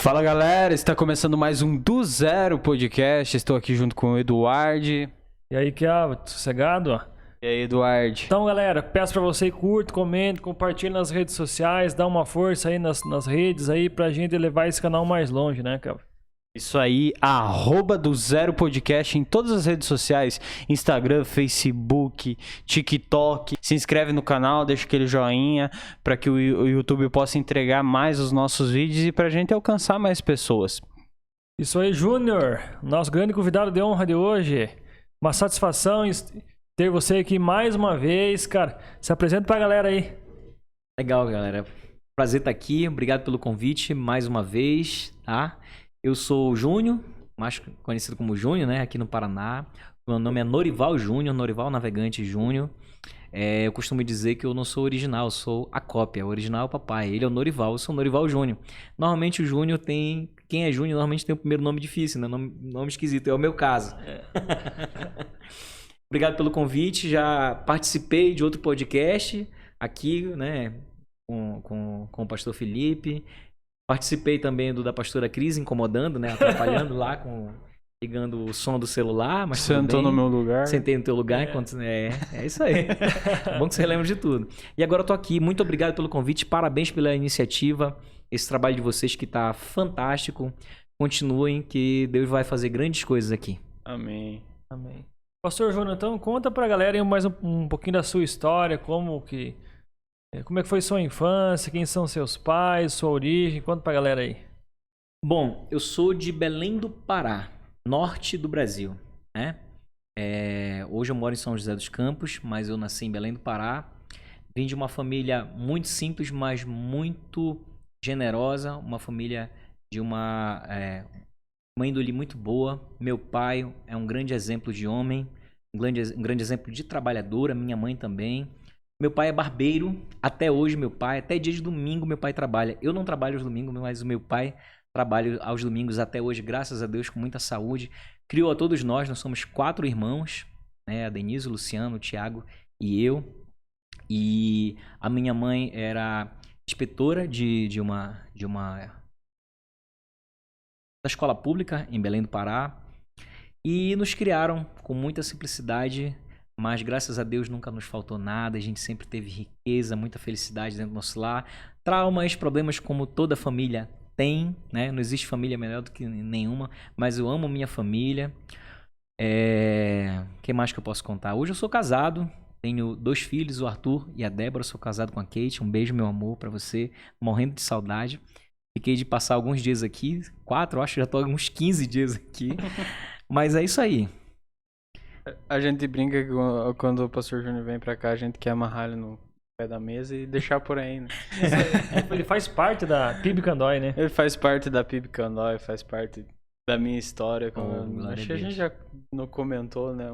Fala galera, está começando mais um Do Zero Podcast. Estou aqui junto com o Eduardo. E aí, Kiava, sossegado? E aí, Eduardo? Então, galera, peço pra você curta, comente, compartilhe nas redes sociais, dá uma força aí nas redes aí pra gente levar esse canal mais longe, né, Kiava? Isso aí, @Do Zero Podcast em todas as redes sociais, Instagram, Facebook, TikTok. Se inscreve no canal, deixa aquele joinha para que o YouTube possa entregar mais os nossos vídeos e pra gente alcançar mais pessoas. Isso aí, Júnior, nosso grande convidado de honra de hoje. Uma satisfação ter você aqui mais uma vez, cara. Se apresenta pra galera aí. Legal, galera. Prazer estar aqui. Obrigado pelo convite mais uma vez, tá? Eu sou o Júnior, mais conhecido como Júnior, né? Aqui no Paraná. Meu nome é Norival Júnior, Norival Navegante Júnior. Eu costumo dizer que eu não sou original, eu sou a cópia. O original é o papai, ele é o Norival, eu sou o Norival Júnior. Normalmente o Júnior tem... Quem é Júnior normalmente tem o primeiro nome difícil, né? Nome esquisito, é o meu caso. Obrigado pelo convite, já participei de outro podcast aqui, né? Com o pastor Felipe. Participei também do da pastora Cris, incomodando, né? Atrapalhando lá, ligando o som do celular. Mas sentou no meu lugar. Sentei no teu lugar enquanto... É isso aí. Bom que você lembra de tudo. E agora eu tô aqui. Muito obrigado pelo convite. Parabéns pela iniciativa. Esse trabalho de vocês que tá fantástico. Continuem, que Deus vai fazer grandes coisas aqui. Amém. Amém. Pastor Júnior, então conta pra galera aí mais um pouquinho da sua história, como é que foi sua infância, quem são seus pais, sua origem, conta pra galera aí. Bom, eu sou de Belém do Pará, norte do Brasil, né? Hoje eu moro em São José dos Campos, mas eu nasci em Belém do Pará. Vim de uma família muito simples, mas muito generosa, uma família de uma índole muito boa. Meu pai é um grande exemplo de homem, um grande exemplo de trabalhadora, minha mãe também. Meu pai é barbeiro, até hoje até dia de domingo meu pai trabalha. Eu não trabalho aos domingos, mas o meu pai trabalha aos domingos até hoje, graças a Deus, com muita saúde. Criou a todos nós somos 4 irmãos, né? A Denise, o Luciano, o Thiago e eu. E a minha mãe era inspetora da escola pública em Belém do Pará. E nos criaram com muita simplicidade, mas graças a Deus nunca nos faltou nada. A gente sempre teve riqueza, muita felicidade dentro do nosso lar. Traumas, problemas como toda família tem, né? Não existe família melhor do que nenhuma, mas eu amo minha família. O que mais que eu posso contar? Hoje eu sou casado, tenho 2 filhos, o Arthur e a Débora. Sou casado com a Kate. Um beijo, meu amor, pra você. Morrendo de saudade. Fiquei de passar alguns dias aqui, 4, acho que já tô há uns 15 dias aqui. Mas é isso aí. A gente brinca que quando o pastor Júnior vem pra cá, a gente quer amarrar ele no pé da mesa e deixar por aí, né? Ele faz parte da PIB Candói, né? Ele faz parte da PIB Candói, faz parte da minha história. Glória Acho que a a gente Deus. já não comentou, né?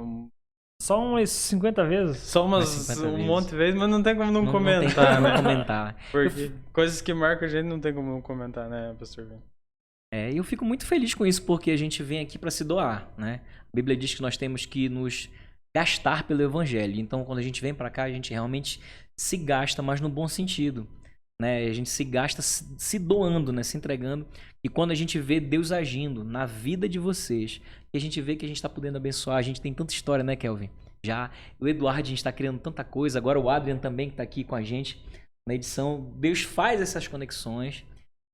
Só umas 50 vezes. Só Mais umas 50 um vezes. monte de vezes, mas não tem como não Não comentar, tem como né? não comentar. Porque coisas que marcam a gente não tem como não comentar, né, pastor Júnior? E eu fico muito feliz com isso, porque a gente vem aqui para se doar, né? A Bíblia diz que nós temos que nos gastar pelo evangelho. Então, quando a gente vem para cá, a gente realmente se gasta, mas no bom sentido, né? A gente se gasta se doando, né? Se entregando. E quando a gente vê Deus agindo na vida de vocês, e a gente vê que a gente está podendo abençoar, a gente tem tanta história, né, Kelvin? Já o Eduardo, a gente está criando tanta coisa, agora o Adrian também que está aqui com a gente na edição. Deus faz essas conexões.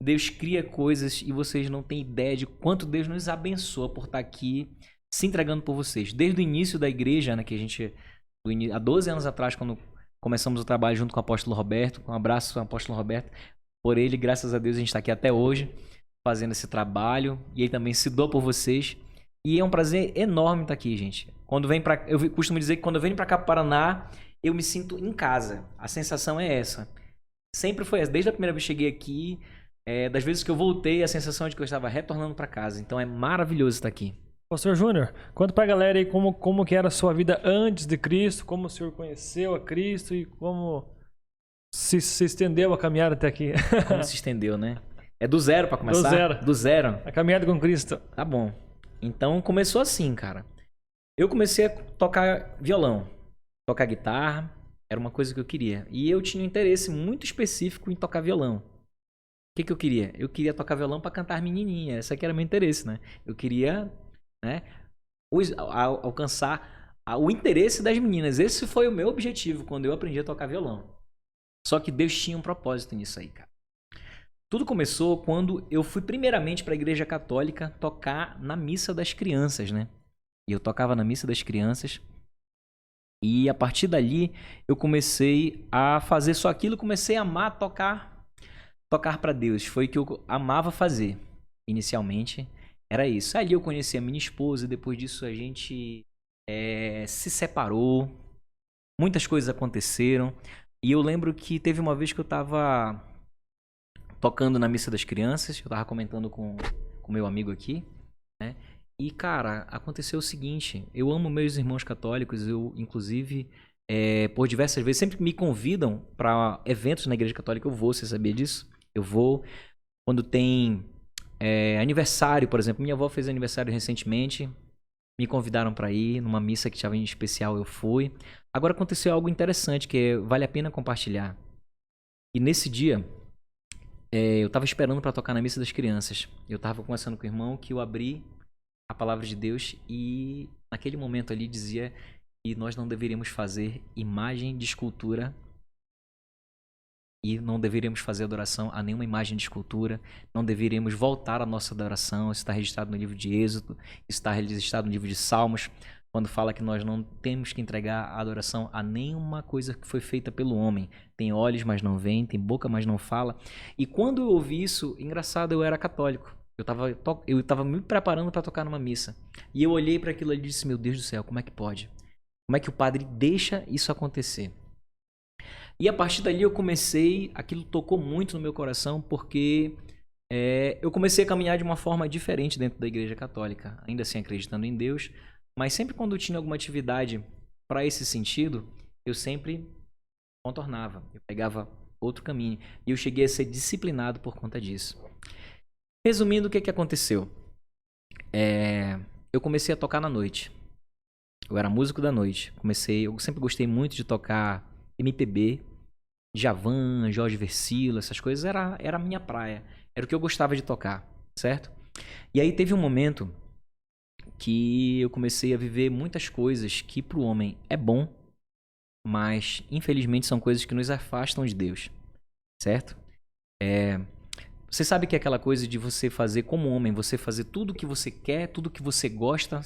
Deus cria coisas e vocês não têm ideia de quanto Deus nos abençoa por estar aqui se entregando por vocês. Desde o início da igreja, né, que a gente, há 12 anos atrás, quando começamos o trabalho junto com o apóstolo Roberto, um abraço ao apóstolo Roberto, por ele, graças a Deus, a gente está aqui até hoje, fazendo esse trabalho, e ele também se doa por vocês, e é um prazer enorme estar aqui, gente. Eu costumo dizer que quando eu venho para cá, para o Paraná, eu me sinto em casa, a sensação é essa. Sempre foi essa, desde a primeira vez que cheguei aqui, das vezes que eu voltei, a sensação é de que eu estava retornando para casa. Então é maravilhoso estar aqui. Pastor Júnior, conta pra galera aí como que era a sua vida antes de Cristo, como o senhor conheceu a Cristo e como se estendeu a caminhada até aqui. Como se estendeu, né? É do zero para começar? Do zero. Do zero. A caminhada com Cristo. Tá bom. Então começou assim, cara. Eu comecei a tocar violão, tocar guitarra, era uma coisa que eu queria. E eu tinha um interesse muito específico em tocar violão. que eu queria? Eu queria tocar violão para cantar menininha. Esse aqui era meu interesse, né? Eu queria, né, alcançar o interesse das meninas. Esse foi o meu objetivo quando eu aprendi a tocar violão. Só que Deus tinha um propósito nisso aí, cara. Tudo começou quando eu fui primeiramente para a igreja católica tocar na missa das crianças, né? E eu tocava na missa das crianças. E a partir dali eu comecei a fazer só aquilo, comecei a amar tocar para Deus. Foi o que eu amava fazer. Inicialmente era isso. Ali eu conheci a minha esposa, depois disso a gente se separou. Muitas coisas aconteceram. E eu lembro que teve uma vez que eu tava tocando na missa das crianças, eu tava comentando com meu amigo aqui, né? E, cara, aconteceu o seguinte, eu amo meus irmãos católicos, eu, inclusive, por diversas vezes, sempre que me convidam para eventos na igreja católica, eu vou, você sabia disso? Eu vou, quando tem aniversário, por exemplo, minha avó fez aniversário recentemente, me convidaram para ir numa missa que estava em especial, eu fui. Agora aconteceu algo interessante que vale a pena compartilhar. E nesse dia, eu estava esperando para tocar na missa das crianças. Eu estava conversando com o irmão que eu abri a palavra de Deus e naquele momento ali dizia que nós não deveríamos fazer imagem de escultura e não deveríamos fazer adoração a nenhuma imagem de escultura, não deveríamos voltar à nossa adoração. Isso está registrado no livro de Êxodo, isso está registrado no livro de Salmos, quando fala que nós não temos que entregar a adoração a nenhuma coisa que foi feita pelo homem. Tem olhos, mas não vê, tem boca, mas não fala. E quando eu ouvi isso, engraçado, eu era católico. Eu tava me preparando para tocar numa missa. E eu olhei para aquilo ali e disse, meu Deus do céu, como é que pode? Como é que o padre deixa isso acontecer? E a partir dali eu comecei, aquilo tocou muito no meu coração, porque eu comecei a caminhar de uma forma diferente dentro da igreja católica. Ainda assim acreditando em Deus, mas sempre quando eu tinha alguma atividade para esse sentido, eu sempre contornava. Eu pegava outro caminho. E eu cheguei a ser disciplinado por conta disso. Resumindo, o que aconteceu? Eu comecei a tocar na noite. Eu era músico da noite. Eu sempre gostei muito de tocar MPB, Djavan, Jorge Vercillo, essas coisas. Era a minha praia. Era o que eu gostava de tocar, certo? E aí teve um momento que eu comecei a viver muitas coisas que para o homem é bom, mas infelizmente são coisas que nos afastam de Deus, certo? Você sabe que é aquela coisa de você fazer como homem, você fazer tudo o que você quer, tudo que você gosta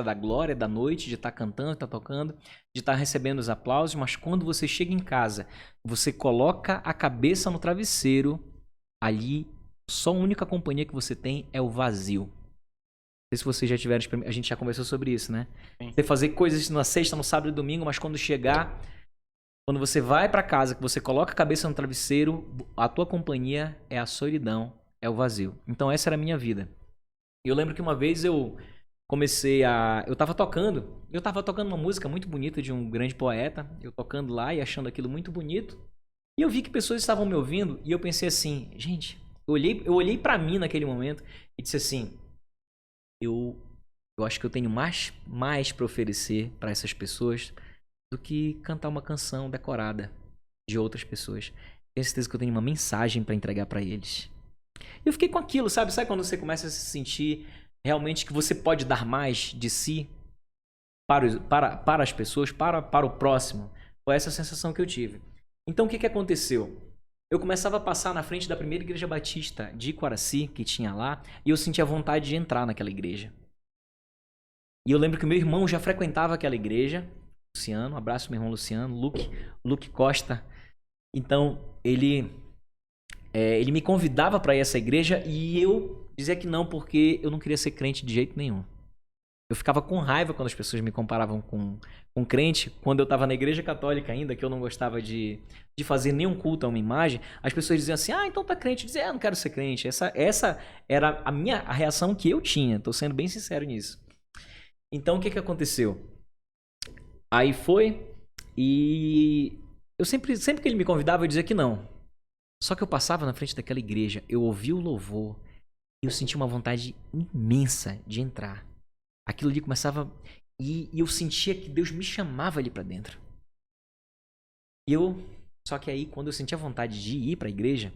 da glória, da noite, de estar cantando, de estar tocando, de estar recebendo os aplausos, mas quando você chega em casa, você coloca a cabeça no travesseiro, ali só a única companhia que você tem é o vazio. Não sei se vocês já tiveram, a gente já conversou sobre isso, né? Sim. Você fazer coisas na sexta, no sábado e domingo, mas quando você vai pra casa, que você coloca a cabeça no travesseiro, a tua companhia é a solidão, é o vazio. Então essa era a minha vida. E eu lembro que uma vez eu tava tocando uma música muito bonita de um grande poeta, eu tocando lá e achando aquilo muito bonito, e eu vi que pessoas estavam me ouvindo, e eu pensei assim, gente, eu olhei pra mim naquele momento e disse assim, eu acho que eu tenho mais para oferecer para essas pessoas do que cantar uma canção decorada de outras pessoas. Tenho certeza que eu tenho uma mensagem para entregar para eles. E eu fiquei com aquilo, sabe? Sabe quando você começa a se sentir realmente que você pode dar mais de si para as pessoas, para o próximo? Foi essa sensação que eu tive. Então o que aconteceu? Eu começava a passar na frente da primeira igreja batista de Quaraci, que tinha lá, e eu sentia vontade de entrar naquela igreja. E eu lembro que o meu irmão já frequentava aquela igreja, Luciano, um abraço meu irmão Luciano, Luke Costa. Então, ele me convidava para ir a essa igreja e eu dizia que não, porque eu não queria ser crente de jeito nenhum. Eu ficava com raiva quando as pessoas me comparavam com crente. Quando eu estava na igreja católica ainda, que eu não gostava de fazer nenhum culto a uma imagem, as pessoas diziam assim, então tá crente. Eu dizia, não quero ser crente. Essa era a reação que eu tinha. Tô sendo bem sincero nisso. Então, o que aconteceu? Aí foi, e eu sempre que ele me convidava, eu dizia que não. Só que eu passava na frente daquela igreja, eu ouvia o louvor, e eu sentia uma vontade imensa de entrar. Aquilo ali começava, e eu sentia que Deus me chamava ali pra dentro. Só que aí, quando eu sentia vontade de ir pra igreja,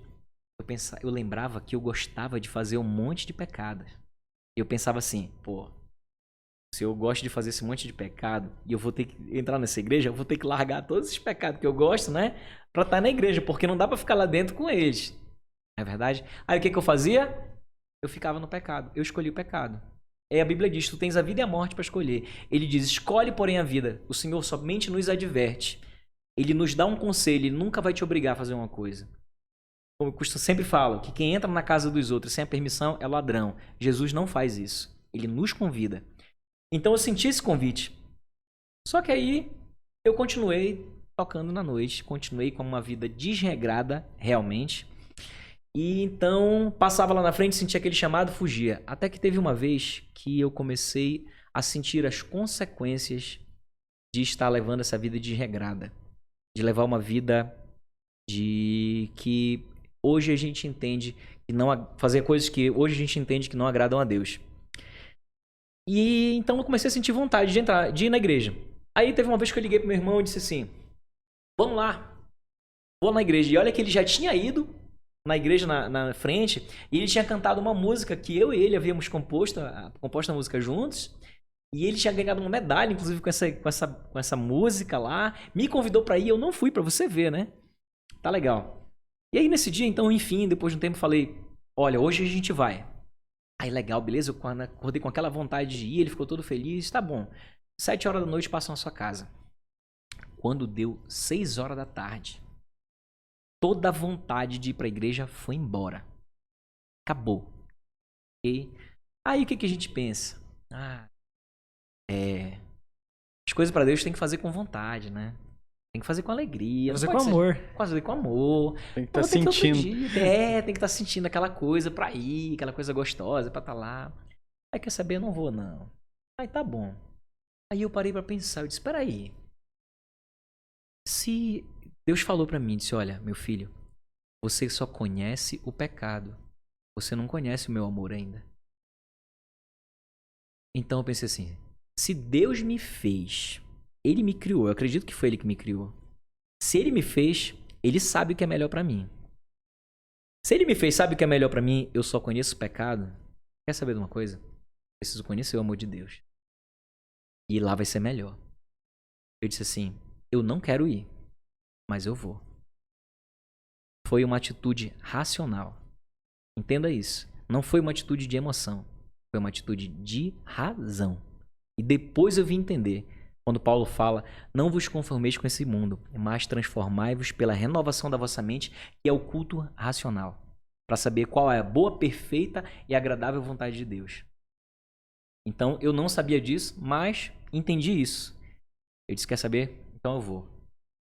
eu lembrava que eu gostava de fazer um monte de pecados. E eu pensava assim, pô, se eu gosto de fazer esse monte de pecado e eu vou ter que entrar nessa igreja, eu vou ter que largar todos esses pecados que eu gosto, né? Pra estar na igreja, porque não dá pra ficar lá dentro com eles. Não é verdade? Aí o que eu fazia? Eu ficava no pecado. Eu escolhi o pecado. A Bíblia diz, tu tens a vida e a morte para escolher. Ele diz, escolhe porém a vida. O Senhor somente nos adverte. Ele nos dá um conselho, ele nunca vai te obrigar a fazer uma coisa. Como eu sempre falo, que quem entra na casa dos outros sem a permissão é ladrão. Jesus não faz isso. Ele nos convida. Então eu senti esse convite. Só que aí eu continuei tocando na noite, continuei com uma vida desregrada, realmente. E então passava lá na frente, sentia aquele chamado, fugia. Até que teve uma vez que eu comecei a sentir as consequências de estar levando essa vida desregrada. De levar uma vida de que hoje a gente entende que não fazer coisas que hoje a gente entende que não agradam a Deus. E então eu comecei a sentir vontade de ir na igreja. Aí teve uma vez que eu liguei pro meu irmão e disse assim: vamos lá, vou na igreja. E olha que ele já tinha ido na igreja na frente e ele tinha cantado uma música que eu e ele havíamos composto a música juntos. E ele tinha ganhado uma medalha, inclusive com essa música lá. Me convidou pra ir, eu não fui, pra você ver, né? Tá legal. E aí nesse dia, então, enfim, depois de um tempo, falei: olha, hoje a gente vai. Aí legal, beleza, eu acordei com aquela vontade de ir, ele ficou todo feliz, tá bom. 7 horas da noite passam na sua casa. Quando deu 6 horas da tarde, toda a vontade de ir pra igreja foi embora. Acabou. E aí o que a gente pensa? As coisas pra Deus tem que fazer com vontade, né? Tem que fazer com alegria. Fazer com amor. Fazer com amor. Tem que estar sentindo. Tem que estar sentindo aquela coisa pra ir, aquela coisa gostosa pra estar lá. Aí quer saber, eu não vou não. Aí tá bom. Aí eu parei pra pensar, eu disse, peraí. Se Deus falou pra mim, disse, olha, meu filho, você só conhece o pecado. Você não conhece o meu amor ainda. Então eu pensei assim, se Deus me fez, Ele me criou, eu acredito que foi Ele que me criou. Se Ele me fez, Ele sabe o que é melhor pra mim. Se Ele me fez, sabe o que é melhor pra mim, eu só conheço o pecado. Quer saber de uma coisa? Preciso conhecer o amor de Deus. E lá vai ser melhor. Eu disse assim, eu não quero ir, mas eu vou. Foi uma atitude racional. Entenda isso. Não foi uma atitude de emoção. Foi uma atitude de razão. E depois eu vim entender, quando Paulo fala, não vos conformeis com esse mundo, mas transformai-vos pela renovação da vossa mente, que é o culto racional, para saber qual é a boa, perfeita e agradável vontade de Deus. Então, eu não sabia disso, mas entendi isso. Eu disse, quer saber? Então eu vou.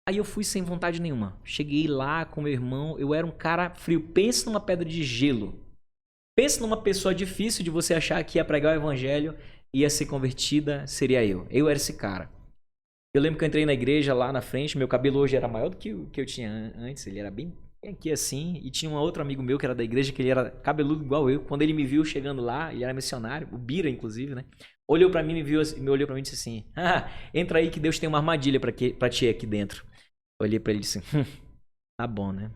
Aí eu fui sem vontade nenhuma. Cheguei lá com meu irmão, eu era um cara frio. Pensa numa pedra de gelo. Pensa numa pessoa difícil de você achar que ia pregar o evangelho, ia ser convertida, seria eu. Eu era esse cara. Eu lembro que eu entrei na igreja lá na frente, meu cabelo hoje era maior do que o que eu tinha antes, ele era bem aqui assim, e tinha um outro amigo meu que era da igreja, que ele era cabeludo igual eu. Quando ele me viu chegando lá, ele era missionário, o Bira inclusive, né? Olhou pra mim, me olhou pra mim e disse assim, entra aí que Deus tem uma armadilha pra ti aqui dentro. Eu olhei pra ele e disse, tá bom, né?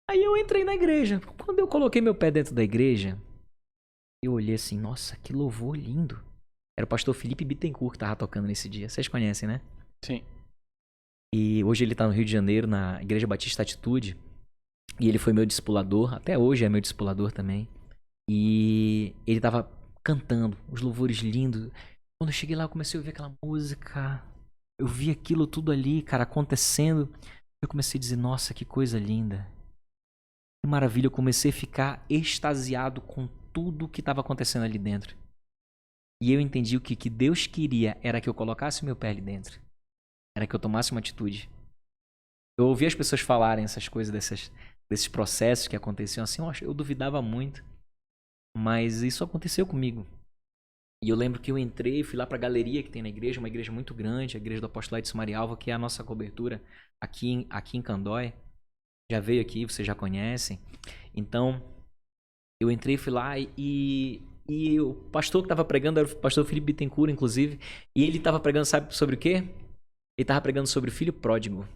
Aí eu entrei na igreja. Quando eu coloquei meu pé dentro da igreja, eu olhei assim, nossa, que louvor lindo. Era o pastor Felipe Bittencourt que tava tocando nesse dia. Vocês conhecem, né? Sim. E hoje ele tá no Rio de Janeiro, na Igreja Batista Atitude. E ele foi meu discipulador. Até hoje é meu discipulador também. E ele tava cantando os louvores lindos. Quando eu cheguei lá, eu comecei a ouvir aquela música. Eu vi aquilo tudo ali, cara, acontecendo. Eu comecei a dizer, nossa, que coisa linda. Que maravilha. Eu comecei a ficar extasiado com tudo que estava acontecendo ali dentro. E eu entendi o que Deus queria era que eu colocasse meu pé ali dentro. Era que eu tomasse uma atitude. Eu ouvi as pessoas falarem essas coisas, desses processos que aconteciam assim, eu duvidava muito. Mas isso aconteceu comigo. E eu lembro que eu entrei, fui lá para a galeria que tem na igreja, uma igreja muito grande, a igreja do Apostolado de Sumarialva, que é a nossa cobertura aqui em Candói. Já veio aqui, vocês já conhecem. Então, eu entrei, fui lá e o pastor que estava pregando era o pastor Felipe Bittencourt, inclusive. E ele estava pregando, sabe sobre o quê? Ele estava pregando sobre o filho pródigo.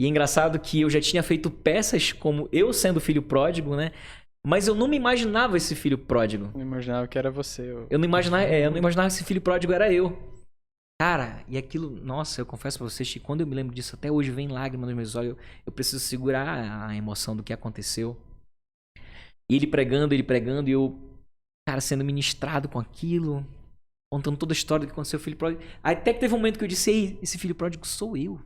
E é engraçado que eu já tinha feito peças como eu sendo filho pródigo, né? Mas eu não me imaginava esse filho pródigo. Eu imaginava que era você. Eu não imaginava que esse filho pródigo era eu. Cara, e aquilo, nossa, eu confesso pra vocês que quando eu me lembro disso, até hoje vem lágrimas nos meus olhos. Eu preciso segurar a emoção do que aconteceu. E ele pregando, e eu, cara, sendo ministrado com aquilo, contando toda a história do que aconteceu, o filho pródigo. Até que teve um momento que eu disse, ei, esse filho pródigo sou eu.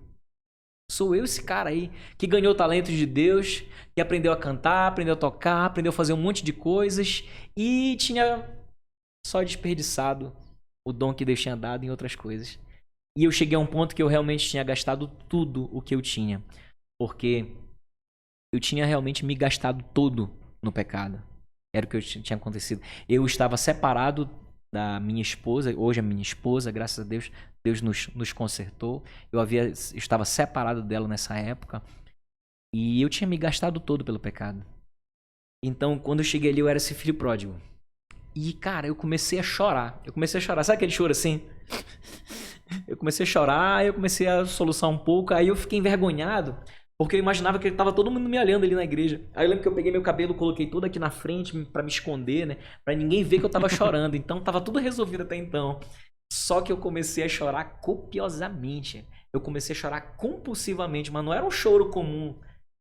Sou eu esse cara aí, que ganhou talentos de Deus, que aprendeu a cantar, aprendeu a tocar, aprendeu a fazer um monte de coisas e tinha só desperdiçado o dom que Deus tinha dado em outras coisas. E eu cheguei a um ponto que eu realmente tinha gastado tudo o que eu tinha. Porque eu tinha realmente me gastado todo no pecado. Era o que tinha acontecido. Eu estava separado da minha esposa, hoje a minha esposa, graças a Deus, Deus nos consertou. Eu estava separado dela nessa época e eu tinha me gastado todo pelo pecado. Então, quando eu cheguei ali, eu era esse filho pródigo. E, cara, eu comecei a chorar. Sabe aquele choro assim? Eu comecei a chorar, eu comecei a soluçar um pouco, aí eu fiquei envergonhado, porque eu imaginava que tava todo mundo me olhando ali na igreja. Aí eu lembro que eu peguei meu cabelo, coloquei todo aqui na frente pra me esconder, né? Pra ninguém ver que eu tava chorando. Então tava tudo resolvido até então. Só que eu comecei a chorar copiosamente. Eu comecei a chorar compulsivamente, mas não era um choro comum.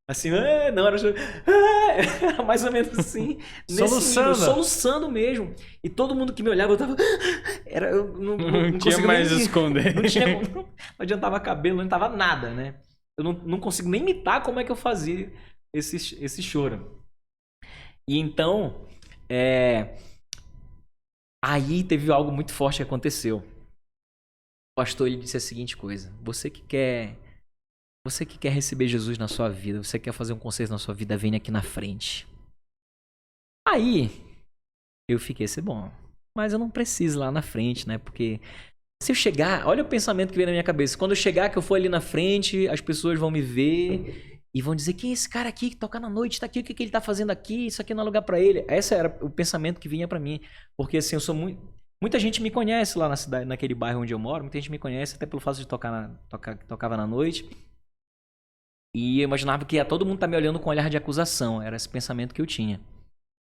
Assim, não, era um choro... Era mais ou menos assim. Soluçando. Soluçando mesmo. E todo mundo que me olhava, eu tava... Eu não tinha mais esconder. Não adiantava cabelo, não adiantava nada, né? Eu não consigo nem imitar como é que eu fazia esse choro. E então, aí teve algo muito forte que aconteceu. O pastor, ele disse a seguinte coisa: você que quer receber Jesus na sua vida, você quer fazer um concerto na sua vida, vem aqui na frente. Aí, eu fiquei assim, bom, mas eu não preciso ir lá na frente, né? Porque se eu chegar, olha o pensamento que veio na minha cabeça. Quando eu chegar, que eu for ali na frente, as pessoas vão me ver e vão dizer: quem é esse cara aqui que toca na noite, tá aqui, o que ele tá fazendo aqui? Isso aqui não é lugar pra ele. Esse era o pensamento que vinha pra mim. Porque assim, eu sou muita gente me conhece lá na cidade, naquele bairro onde eu moro. Muita gente me conhece até pelo fato de tocava na noite. E eu imaginava que todo mundo tá me olhando com um olhar de acusação. Era esse pensamento que eu tinha.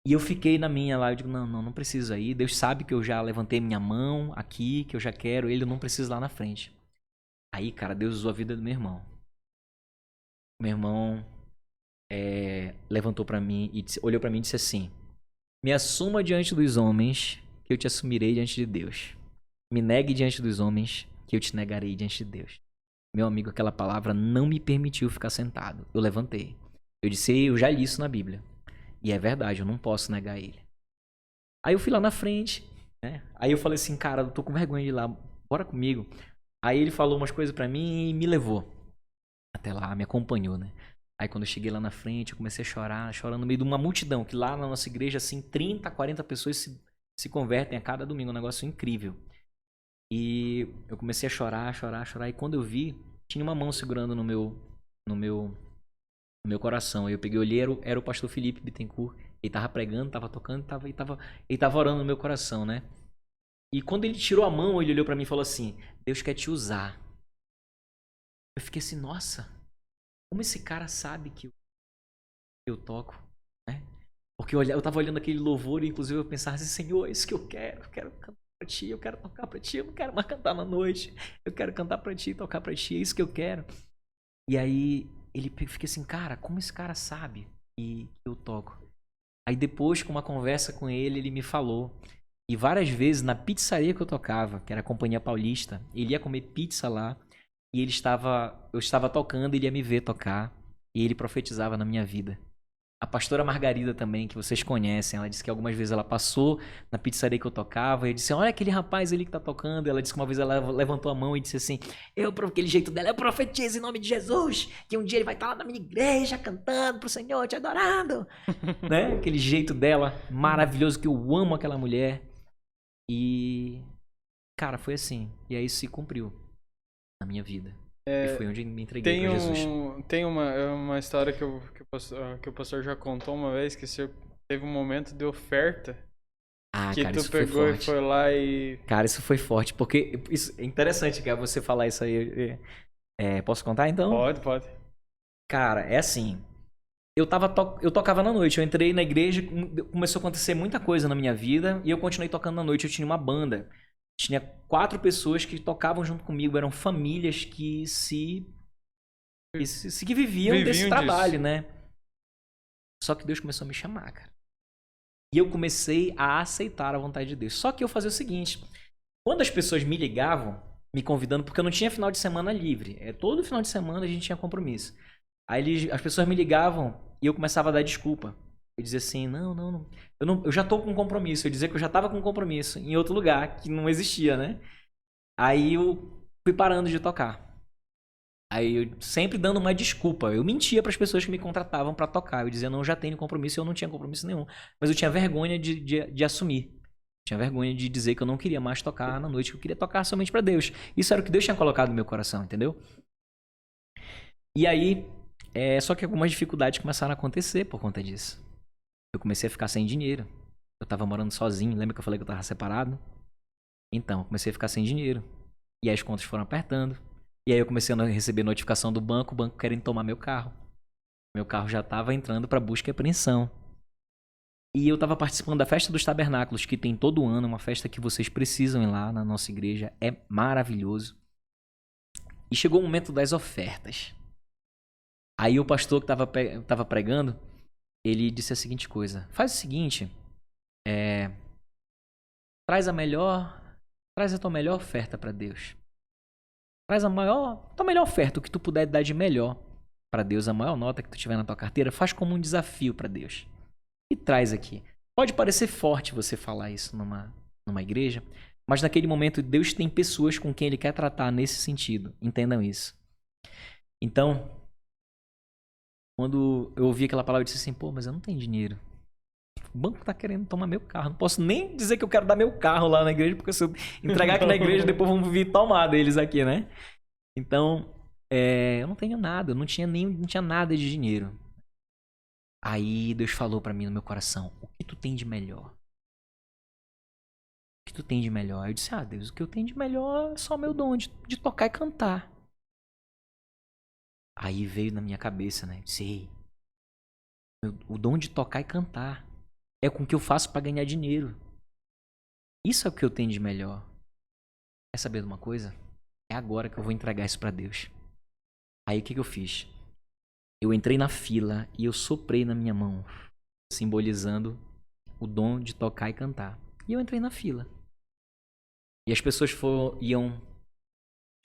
E eu fiquei na minha lá, eu digo, não preciso ir. Deus sabe que eu já levantei minha mão aqui, que eu já quero ele, eu não preciso ir lá na frente. Aí, cara, Deus usou a vida do meu irmão. Meu irmão levantou pra mim e olhou pra mim e disse assim: me assuma diante dos homens, que eu te assumirei diante de Deus. Me negue diante dos homens, que eu te negarei diante de Deus. Meu amigo, aquela palavra não me permitiu ficar sentado. Eu levantei. Eu disse, eu já li isso na Bíblia. E é verdade, eu não posso negar ele. Aí eu fui lá na frente, né? Aí eu falei assim, cara, eu tô com vergonha de ir lá, bora comigo. Aí ele falou umas coisas pra mim e me levou até lá, me acompanhou, né? Aí quando eu cheguei lá na frente, eu comecei a chorar, chorando no meio de uma multidão, que lá na nossa igreja, assim, 30, 40 pessoas se convertem a cada domingo, um negócio incrível. E eu comecei a chorar, e quando eu vi, tinha uma mão segurando no meu coração. Aí eu peguei, olhei, era o pastor Felipe Bittencourt. Ele tava pregando, tava tocando, ele tava orando no meu coração, né? E quando ele tirou a mão, ele olhou pra mim e falou assim: Deus quer te usar. Eu fiquei assim, nossa, como esse cara sabe que eu toco, né? Porque eu tava olhando aquele louvor e inclusive eu pensava assim, Senhor, é isso que eu quero cantar pra ti, eu quero tocar pra ti, eu não quero mais cantar na noite, eu quero cantar pra ti, tocar pra ti, é isso que eu quero. E aí ele fica assim, cara, como esse cara sabe que eu toco? Aí depois, com uma conversa com ele, ele me falou. E várias vezes na pizzaria que eu tocava, que era a Companhia Paulista, ele ia comer pizza lá e eu estava tocando, ele ia me ver tocar e ele profetizava na minha vida. A pastora Margarida também, que vocês conhecem, ela disse que algumas vezes ela passou na pizzaria que eu tocava e disse, olha aquele rapaz ali que tá tocando. Ela disse que uma vez ela levantou a mão e disse assim, aquele jeito dela, eu profetizo em nome de Jesus, que um dia ele vai estar lá na minha igreja cantando pro Senhor, te adorando. Né? Aquele jeito dela, maravilhoso, que eu amo aquela mulher. E, cara, foi assim. E aí isso se cumpriu na minha vida. E foi onde me entreguei pra Jesus. Tem uma história que o pastor já contou uma vez, que você teve um momento de oferta que cara, tu pegou e foi lá e... Cara, isso foi forte, porque isso é interessante, cara, você falar isso aí. Posso contar então? Pode. Cara, é assim. Eu tocava na noite. Eu entrei na igreja, começou a acontecer muita coisa na minha vida e eu continuei tocando na noite. Eu tinha uma banda. Tinha 4 pessoas que tocavam junto comigo. Eram famílias que que viviam desse trabalho, disso. né? Só que Deus começou a me chamar, cara. E eu comecei a aceitar a vontade de Deus. Só que eu fazia o seguinte: quando as pessoas me ligavam, me convidando, porque eu não tinha final de semana livre. Todo final de semana a gente tinha compromisso. Aí as pessoas me ligavam e eu começava a dar desculpa. Eu dizia assim, não. Eu já tô com um compromisso. Eu dizia que eu já tava com um compromisso em outro lugar, que não existia, né? Aí eu fui parando de tocar. Aí eu sempre dando uma desculpa. Eu mentia para as pessoas que me contratavam para tocar. Eu dizia, não, eu já tenho compromisso e eu não tinha compromisso nenhum. Mas eu tinha vergonha de assumir. Tinha vergonha de dizer que eu não queria mais tocar na noite, que eu queria tocar somente para Deus. Isso era o que Deus tinha colocado no meu coração, entendeu? E aí, só que algumas dificuldades começaram a acontecer por conta disso. Eu comecei a ficar sem dinheiro. Eu tava morando sozinho, lembra que eu falei que eu tava separado? Então, eu comecei a ficar sem dinheiro. E aí as contas foram apertando. E aí eu comecei a receber notificação do banco, o banco querendo tomar meu carro. Meu carro já tava entrando para busca e apreensão. E eu tava participando da Festa dos Tabernáculos, que tem todo ano, uma festa que vocês precisam ir lá na nossa igreja. É maravilhoso. E chegou o momento das ofertas. Aí o pastor que tava pregando, ele disse a seguinte coisa: faz o seguinte, traz a tua melhor oferta para Deus. Traz tua melhor oferta, o que tu puder dar de melhor para Deus, a maior nota que tu tiver na tua carteira, faz como um desafio para Deus. E traz aqui. Pode parecer forte você falar isso numa igreja, mas naquele momento Deus tem pessoas com quem Ele quer tratar nesse sentido. Entendam isso. Então, quando eu ouvi aquela palavra, eu disse assim, pô, mas eu não tenho dinheiro. O banco tá querendo tomar meu carro. Não posso nem dizer que eu quero dar meu carro lá na igreja, porque se eu entregar aqui na igreja, depois vão vir tomar deles aqui, né? Então, eu não tenho nada. Eu não tinha nada de dinheiro. Aí Deus falou pra mim no meu coração, o que tu tem de melhor? O que tu tem de melhor? Eu disse, Deus, o que eu tenho de melhor é só meu dom de tocar e cantar. Aí veio na minha cabeça, né? Eu disse, o dom de tocar e cantar é com o que eu faço pra ganhar dinheiro. Isso é o que eu tenho de melhor. Quer saber de uma coisa? É agora que eu vou entregar isso pra Deus. Aí o que eu fiz? Eu entrei na fila e eu soprei na minha mão, simbolizando o dom de tocar e cantar. E eu entrei na fila. E as pessoas iam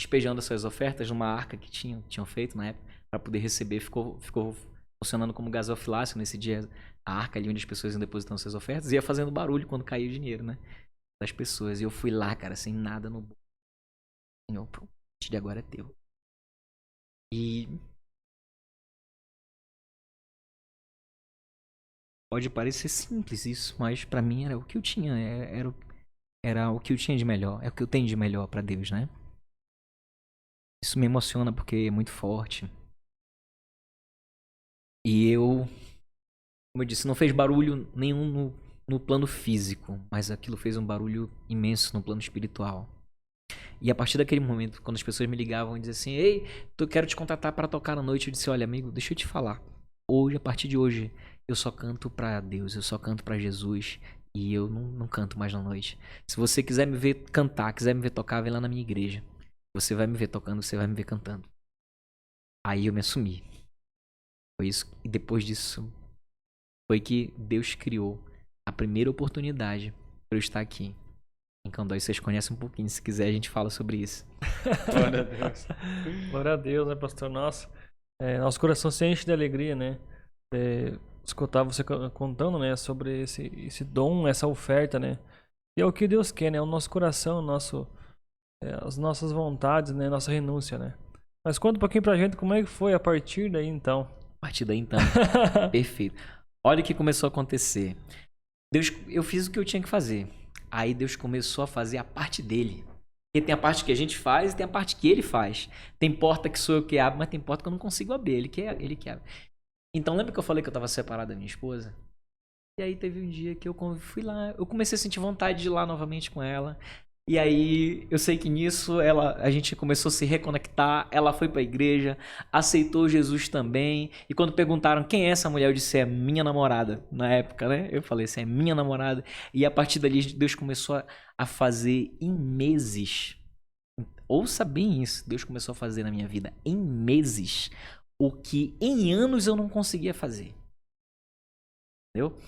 despejando as suas ofertas numa arca que tinham feito na época, para poder receber. Ficou funcionando como gasofilácio nesse dia. A arca ali onde as pessoas iam depositando suas ofertas, ia fazendo barulho quando caía o dinheiro, né? Das pessoas. E eu fui lá, cara, sem nada no bolso. Senhor, a partir de agora é teu. E pode parecer simples isso, mas pra mim era o que eu tinha. Era o que eu tinha de melhor. É o que eu tenho de melhor pra Deus, né? Isso me emociona porque é muito forte. E eu, como eu disse, não fez barulho nenhum no plano físico, mas aquilo fez um barulho imenso no plano espiritual. E a partir daquele momento, quando as pessoas me ligavam e diziam assim, ei, eu quero te contratar para tocar na noite, eu disse, olha amigo, deixa eu te falar. Hoje, a partir de hoje, eu só canto pra Deus, eu só canto pra Jesus e eu não canto mais na noite. Se você quiser me ver cantar, quiser me ver tocar, vem lá na minha igreja. Você vai me ver tocando, você vai me ver cantando. Aí eu me assumi. Foi isso. E depois disso, foi que Deus criou a primeira oportunidade para eu estar aqui. Em Candói, vocês conhecem um pouquinho. Se quiser, a gente fala sobre isso. Glória a Deus. Glória a Deus, né, pastor? Nossa, nosso coração se enche de alegria, né? Escutar você contando, né, sobre esse dom, essa oferta, né? E é o que Deus quer, né? O nosso coração, as nossas vontades, né? Nossa renúncia, né? Mas conta um pouquinho pra gente como é que foi a partir daí, então. A partir daí, então. Perfeito. Olha o que começou a acontecer. Eu fiz o que eu tinha que fazer. Aí Deus começou a fazer a parte dele. Porque tem a parte que a gente faz e tem a parte que ele faz. Tem porta que sou eu que abro, mas tem porta que eu não consigo abrir. Ele que abre. Então, lembra que eu falei que eu estava separado da minha esposa? E aí teve um dia que eu fui lá. Eu comecei a sentir vontade de ir lá novamente com ela. E aí, eu sei que nisso a gente começou a se reconectar, ela foi pra igreja, aceitou Jesus também. E quando perguntaram quem é essa mulher, eu disse, é minha namorada. Na época, né? Eu falei assim, é minha namorada. E a partir dali, Deus começou a fazer em meses. Ouça bem isso, Deus começou a fazer na minha vida em meses o que em anos eu não conseguia fazer. Entendeu?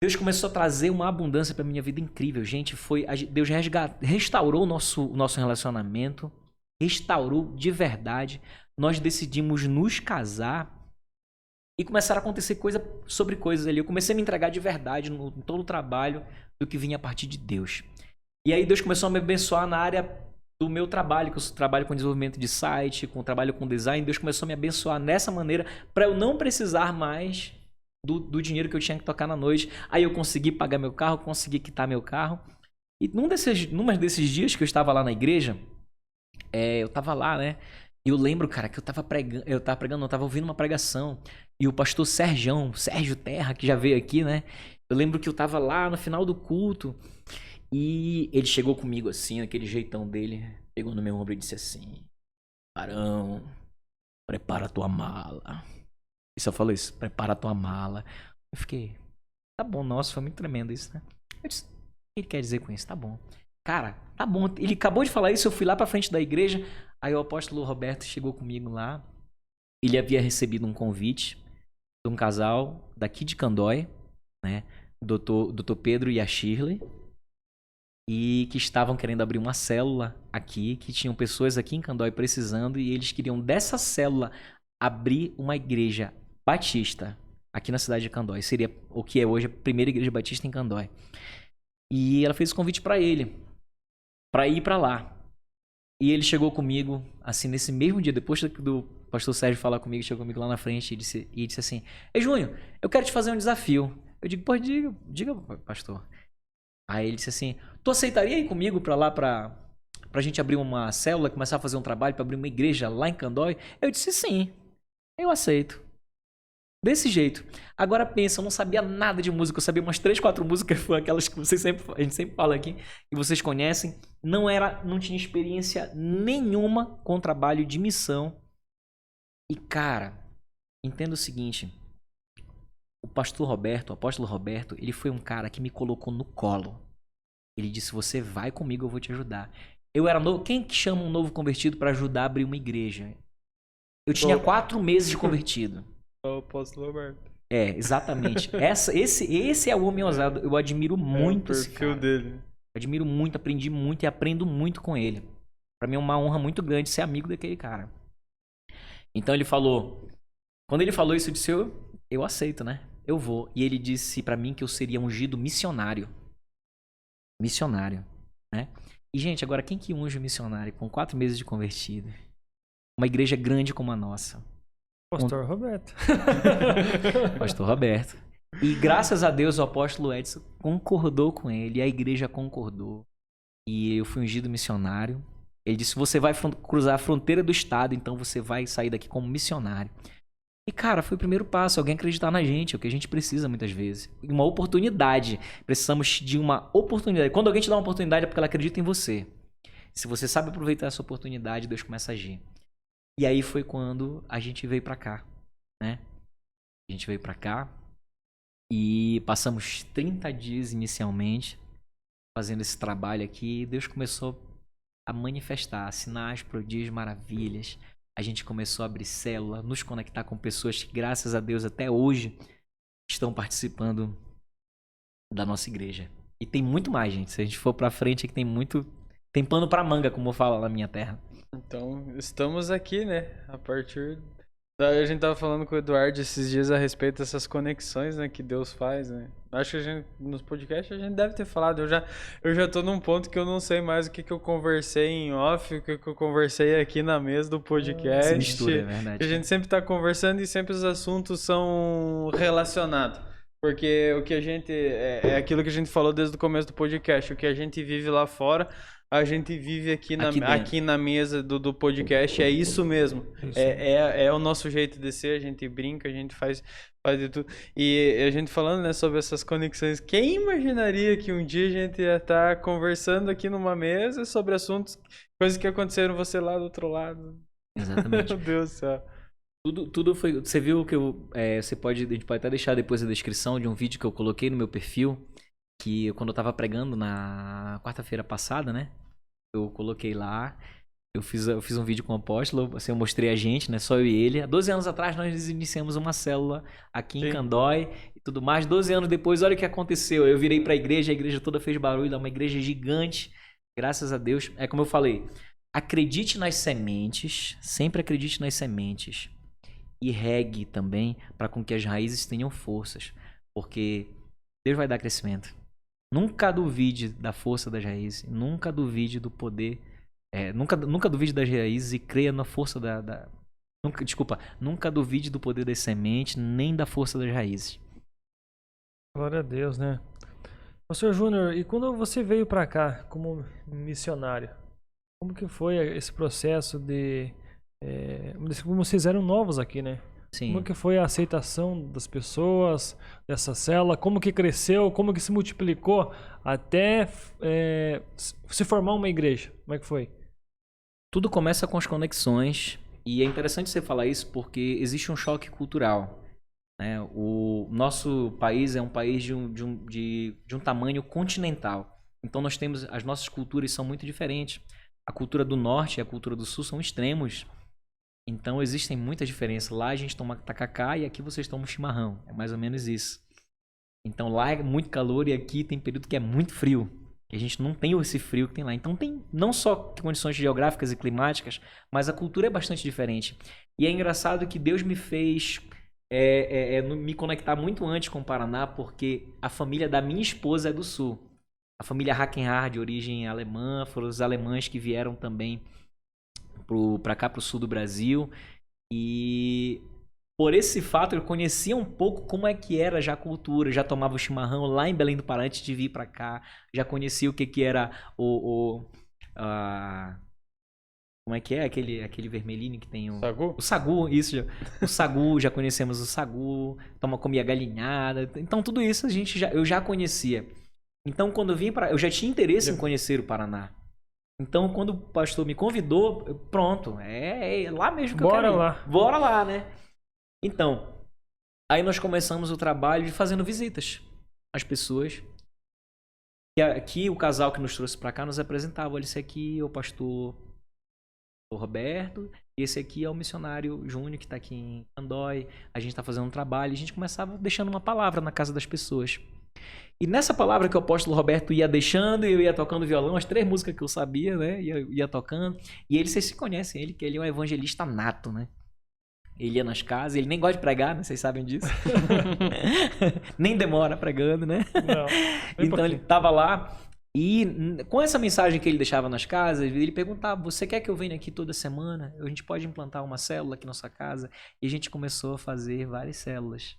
Deus começou a trazer uma abundância para minha vida incrível, gente. Deus restaurou o nosso relacionamento, restaurou de verdade. Nós decidimos nos casar e começaram a acontecer coisas ali. Eu comecei a me entregar de verdade em todo o trabalho do que vinha a partir de Deus. E aí Deus começou a me abençoar na área do meu trabalho, que eu trabalho com desenvolvimento de site, trabalho com design. Deus começou a me abençoar nessa maneira para eu não precisar mais do dinheiro que eu tinha que tocar na noite. Aí eu consegui pagar meu carro, consegui quitar meu carro. E num desses dias que eu estava lá na igreja, eu estava lá, né? E eu lembro, cara, que eu tava ouvindo uma pregação. E o pastor Sérgio Terra, que já veio aqui, né? Eu lembro que eu tava lá no final do culto. E ele chegou comigo assim, aquele jeitão dele. Pegou no meu ombro e disse assim: Barão, prepara a tua mala. E só falou isso, prepara a tua mala. Eu fiquei, tá bom, nossa, foi muito tremendo isso, né? Eu disse, o que ele quer dizer com isso? Tá bom. Cara, tá bom. Ele acabou de falar isso, eu fui lá pra frente da igreja. Aí o apóstolo Roberto chegou comigo lá. Ele havia recebido um convite de um casal daqui de Candói, né? Doutor Pedro e a Shirley. E que estavam querendo abrir uma célula aqui, que tinham pessoas aqui em Candói precisando. E eles queriam dessa célula abrir uma igreja batista aqui na cidade de Candói. Seria o que é hoje a primeira igreja batista em Candói. E ela fez o convite para ele, para ir para lá. E ele chegou comigo, assim, nesse mesmo dia, depois do pastor Sérgio falar comigo, chegou comigo lá na frente e disse assim: Ei, Júnior, eu quero te fazer um desafio. Eu digo, pô, diga, pastor. Aí ele disse assim: Tu aceitaria ir comigo para lá pra gente abrir uma célula, começar a fazer um trabalho para abrir uma igreja lá em Candói? Eu disse sim. Eu aceito. Desse jeito. Agora pensa, eu não sabia nada de música. Eu sabia umas 3, 4 músicas, foi aquelas que a gente sempre fala aqui, e vocês conhecem. Não tinha experiência nenhuma com trabalho de missão. E cara, entenda o seguinte. O apóstolo Roberto, ele foi um cara que me colocou no colo. Ele disse, você vai comigo, eu vou te ajudar. Eu era novo. Quem que chama um novo convertido para ajudar a abrir uma igreja? Eu tinha 4 meses de convertido. O apóstolo Roberto. É, exatamente. Esse é o homem ousado. Eu admiro muito esse cara. O perfil dele. Admiro muito, aprendi muito e aprendo muito com ele. Pra mim é uma honra muito grande ser amigo daquele cara. Então ele falou... Quando ele falou isso, eu disse, eu aceito, né? Eu vou. E ele disse pra mim que eu seria ungido missionário. Missionário, né? E, gente, agora quem que unge o missionário com 4 meses de convertido? Uma igreja grande como a nossa. Pastor Roberto. Pastor Roberto. E graças a Deus o apóstolo Edson concordou com ele, a igreja concordou. E eu fui ungido missionário. Ele disse, você vai cruzar a fronteira do estado, então você vai sair daqui como missionário. E cara, foi o primeiro passo, alguém acreditar na gente, é o que a gente precisa muitas vezes. Uma oportunidade, precisamos de uma oportunidade. Quando alguém te dá uma oportunidade é porque ela acredita em você. Se você sabe aproveitar essa oportunidade, Deus começa a agir. E aí foi quando a gente veio pra cá, né? A gente veio pra cá e passamos 30 dias inicialmente fazendo esse trabalho aqui. E Deus começou a manifestar sinais, prodígios, maravilhas. A gente começou a abrir célula, nos conectar com pessoas que, graças a Deus, até hoje estão participando da nossa igreja. E tem muito mais, gente. Se a gente for pra frente, aqui tem pano pra manga, como eu falo na minha terra. Então, estamos aqui, né? A gente tava falando com o Eduardo esses dias a respeito dessas conexões, né, que Deus faz, né? Acho que nos podcasts a gente deve ter falado. Eu já tô num ponto que eu não sei mais o que eu conversei em off, o que eu conversei aqui na mesa do podcast. Se mistura, é verdade. A gente sempre tá conversando e sempre os assuntos são relacionados. Porque o que a gente. É aquilo que a gente falou desde o começo do podcast. O que a gente vive lá fora, a gente vive aqui na mesa do podcast. É isso mesmo. Isso. É o nosso jeito de ser. A gente brinca, a gente faz de tudo. E a gente falando, né, sobre essas conexões. Quem imaginaria que um dia a gente ia estar conversando aqui numa mesa sobre assuntos, coisas que aconteceram você lá do outro lado? Exatamente. Meu Deus do céu. Tudo foi. Você viu que a gente pode até deixar depois a descrição de um vídeo que eu coloquei no meu perfil, que quando eu tava pregando na quarta-feira passada, né? Eu coloquei lá. Eu fiz um vídeo com o apóstolo, assim, eu mostrei a gente, né? Só eu e ele. Há 12 anos atrás nós iniciamos uma célula aqui em Candói e tudo mais. 12 anos depois, olha o que aconteceu. Eu virei pra igreja, a igreja toda fez barulho, é uma igreja gigante. Graças a Deus. É como eu falei, acredite nas sementes, sempre acredite nas sementes. E regue também para com que as raízes tenham forças, porque Deus vai dar crescimento. Nunca duvide da força das raízes, nunca duvide do poder, nunca duvide das raízes e creia na força nunca duvide do poder das sementes, nem da força das raízes. Glória a Deus, né? Pastor Júnior, e quando você veio para cá como missionário, como que foi esse processo de... como vocês eram novos aqui, né? Sim. Como que foi a aceitação das pessoas, dessa célula? Como que cresceu? Como que se multiplicou até se formar uma igreja? Como é que foi? Tudo começa com as conexões e é interessante você falar isso porque existe um choque cultural, né? O nosso país é um país de um tamanho continental. Então nós temos, as nossas culturas são muito diferentes. A cultura do norte e a cultura do sul são extremos. Então existem muitas diferenças. Lá a gente toma tacacá e aqui vocês tomam chimarrão. É mais ou menos isso. Então lá é muito calor e aqui tem período que é muito frio. E a gente não tem esse frio que tem lá. Então tem não só condições geográficas e climáticas, mas a cultura é bastante diferente. E é engraçado que Deus me fez me conectar muito antes com o Paraná, porque a família da minha esposa é do sul. A família Hackenhard, de origem alemã, foram os alemães que vieram também para cá, para o sul do Brasil. E por esse fato eu conhecia um pouco como é que era já a cultura. Já tomava o chimarrão lá em Belém do Pará antes de vir para cá. Já conhecia o que era como é que é aquele vermelhinho que tem o... Sagu? O sagu, isso. O sagu, já conhecemos o sagu. Comia galinhada. Então tudo isso eu já conhecia. Então quando eu vim eu já tinha interesse em conhecer o Paraná. Então, quando o pastor me convidou, pronto, é lá mesmo que eu quero ir. Bora lá. Bora lá, né? Então, aí nós começamos o trabalho de fazendo visitas às pessoas. E aqui, o casal que nos trouxe pra cá nos apresentava. Olha, esse aqui é o pastor Roberto, e esse aqui é o missionário Júnior, que tá aqui em Candói. A gente tá fazendo um trabalho, e a gente começava deixando uma palavra na casa das pessoas. E nessa palavra que o apóstolo Roberto ia deixando, eu ia tocando violão, as 3 músicas que eu sabia, né? Ia tocando. E ele, vocês se conhecem, que ele é um evangelista nato, né? Ele ia nas casas, ele nem gosta de pregar, né? Vocês sabem disso. Nem demora pregando, né? Não, então ele tava lá e com essa mensagem que ele deixava nas casas, ele perguntava, você quer que eu venha aqui toda semana? A gente pode implantar uma célula aqui na nossa casa? E a gente começou a fazer várias células.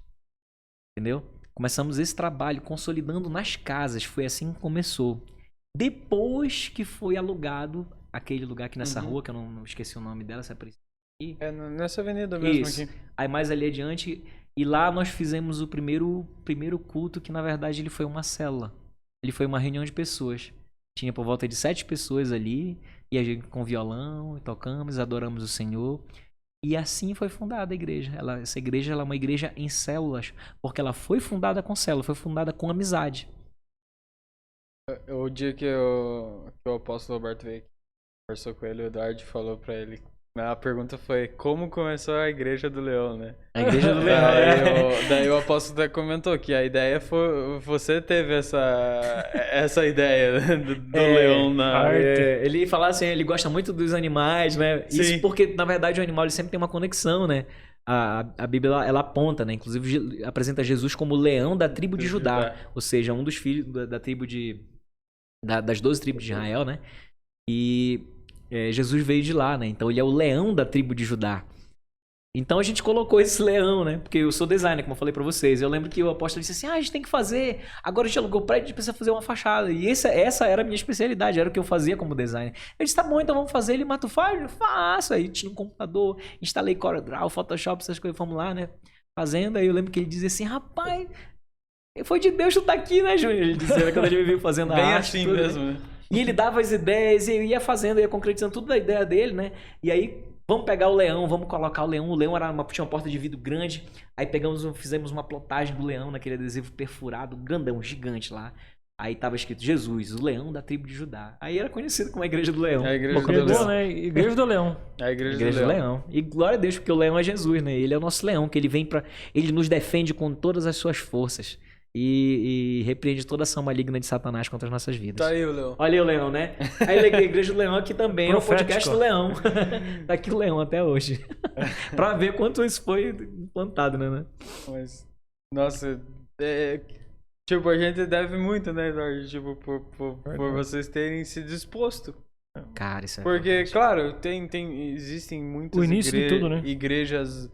Entendeu? Começamos esse trabalho consolidando nas casas. Foi assim que começou. Depois que foi alugado aquele lugar aqui nessa rua, que eu não esqueci o nome dela, essa nessa avenida mesmo. Isso. Aqui. Aí mais ali adiante, e lá nós fizemos o primeiro culto, que na verdade ele foi uma célula. Ele foi uma reunião de pessoas. Tinha por volta de 7 pessoas ali, e a gente com violão, tocamos, adoramos o Senhor. E assim foi fundada a igreja. Essa igreja é uma igreja em células, porque ela foi fundada com célula, foi fundada com amizade. O dia que o apóstolo Roberto veio aqui, conversou com ele, o Eduardo falou pra ele. A pergunta foi, como começou a Igreja do Leão, né? A Igreja do Leão, Daí o apóstolo até comentou que a ideia foi... Você teve essa ideia, né, do leão na... Ele fala assim, ele gosta muito dos animais, né? Sim. Isso porque, na verdade, o animal ele sempre tem uma conexão, né? A Bíblia, ela aponta, né? Inclusive, apresenta Jesus como o leão da tribo de Judá. Ou seja, um dos filhos da tribo das 12 tribos de Israel, né? E... Jesus veio de lá, né? Então ele é o leão da tribo de Judá. Então a gente colocou esse leão, né? Porque eu sou designer, como eu falei pra vocês. Eu lembro que o apóstolo disse assim: a gente tem que fazer. Agora a gente alugou o prédio, a gente precisa fazer uma fachada. E essa era a minha especialidade, era o que eu fazia como designer. Eu disse: tá bom, então vamos fazer. Ele mata o faz? Eu faço. Aí tinha um computador, instalei CorelDRAW, Photoshop, essas coisas, vamos lá, né? Fazendo. Aí eu lembro que ele dizia assim: rapaz, foi de Deus tu tá aqui, né, Júnior? Ele dizia quando ele me viu fazendo a Bem arte. assim tudo, mesmo, né? E ele dava as ideias, e eu ia fazendo, ia concretizando tudo da ideia dele, né? E aí, vamos pegar o leão, vamos colocar o leão. O leão tinha uma porta de vidro grande. Aí fizemos uma plotagem do leão naquele adesivo perfurado, grandão, gigante lá. Aí tava escrito Jesus, o leão da tribo de Judá. Aí era conhecido como a Igreja do Leão. É a Igreja do Pegou, Leão. né? Igreja do Leão. É a Igreja, Igreja do Leão. E glória a Deus, porque o leão é Jesus, né? Ele é o nosso leão, que ele vem para, ele nos defende com todas as suas forças. E repreende toda ação maligna de Satanás contra as nossas vidas. Tá aí o Leão. Olha aí o leão, né? Aí a Igreja do Leão aqui também Profético. é o podcast do leão. Tá aqui o leão até hoje. Pra ver quanto isso foi implantado, né? Mas, nossa, tipo, a gente deve muito, né, Jorge? Tipo, por vocês terem se disposto. Cara, isso é Porque, fantástico. claro, existem muitas O início de tudo, né? igrejas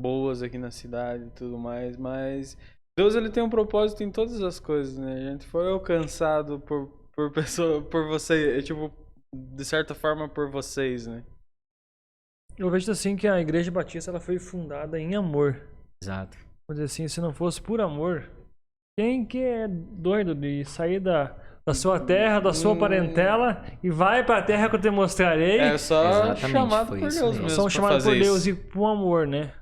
boas aqui na cidade e tudo mais, mas Deus, ele tem um propósito em todas as coisas, né? A gente foi alcançado por pessoa, por você, tipo, de certa forma por vocês, né? Eu vejo assim que a Igreja Batista ela foi fundada em amor. Exato. Vamos dizer assim, se não fosse por amor, quem que é doido de sair da sua terra, da sua parentela e vai pra terra que eu te mostrarei? É só Exatamente, chamado foi por isso Deus mesmo. mesmo. São pra chamados por fazer Deus isso. e por amor, né?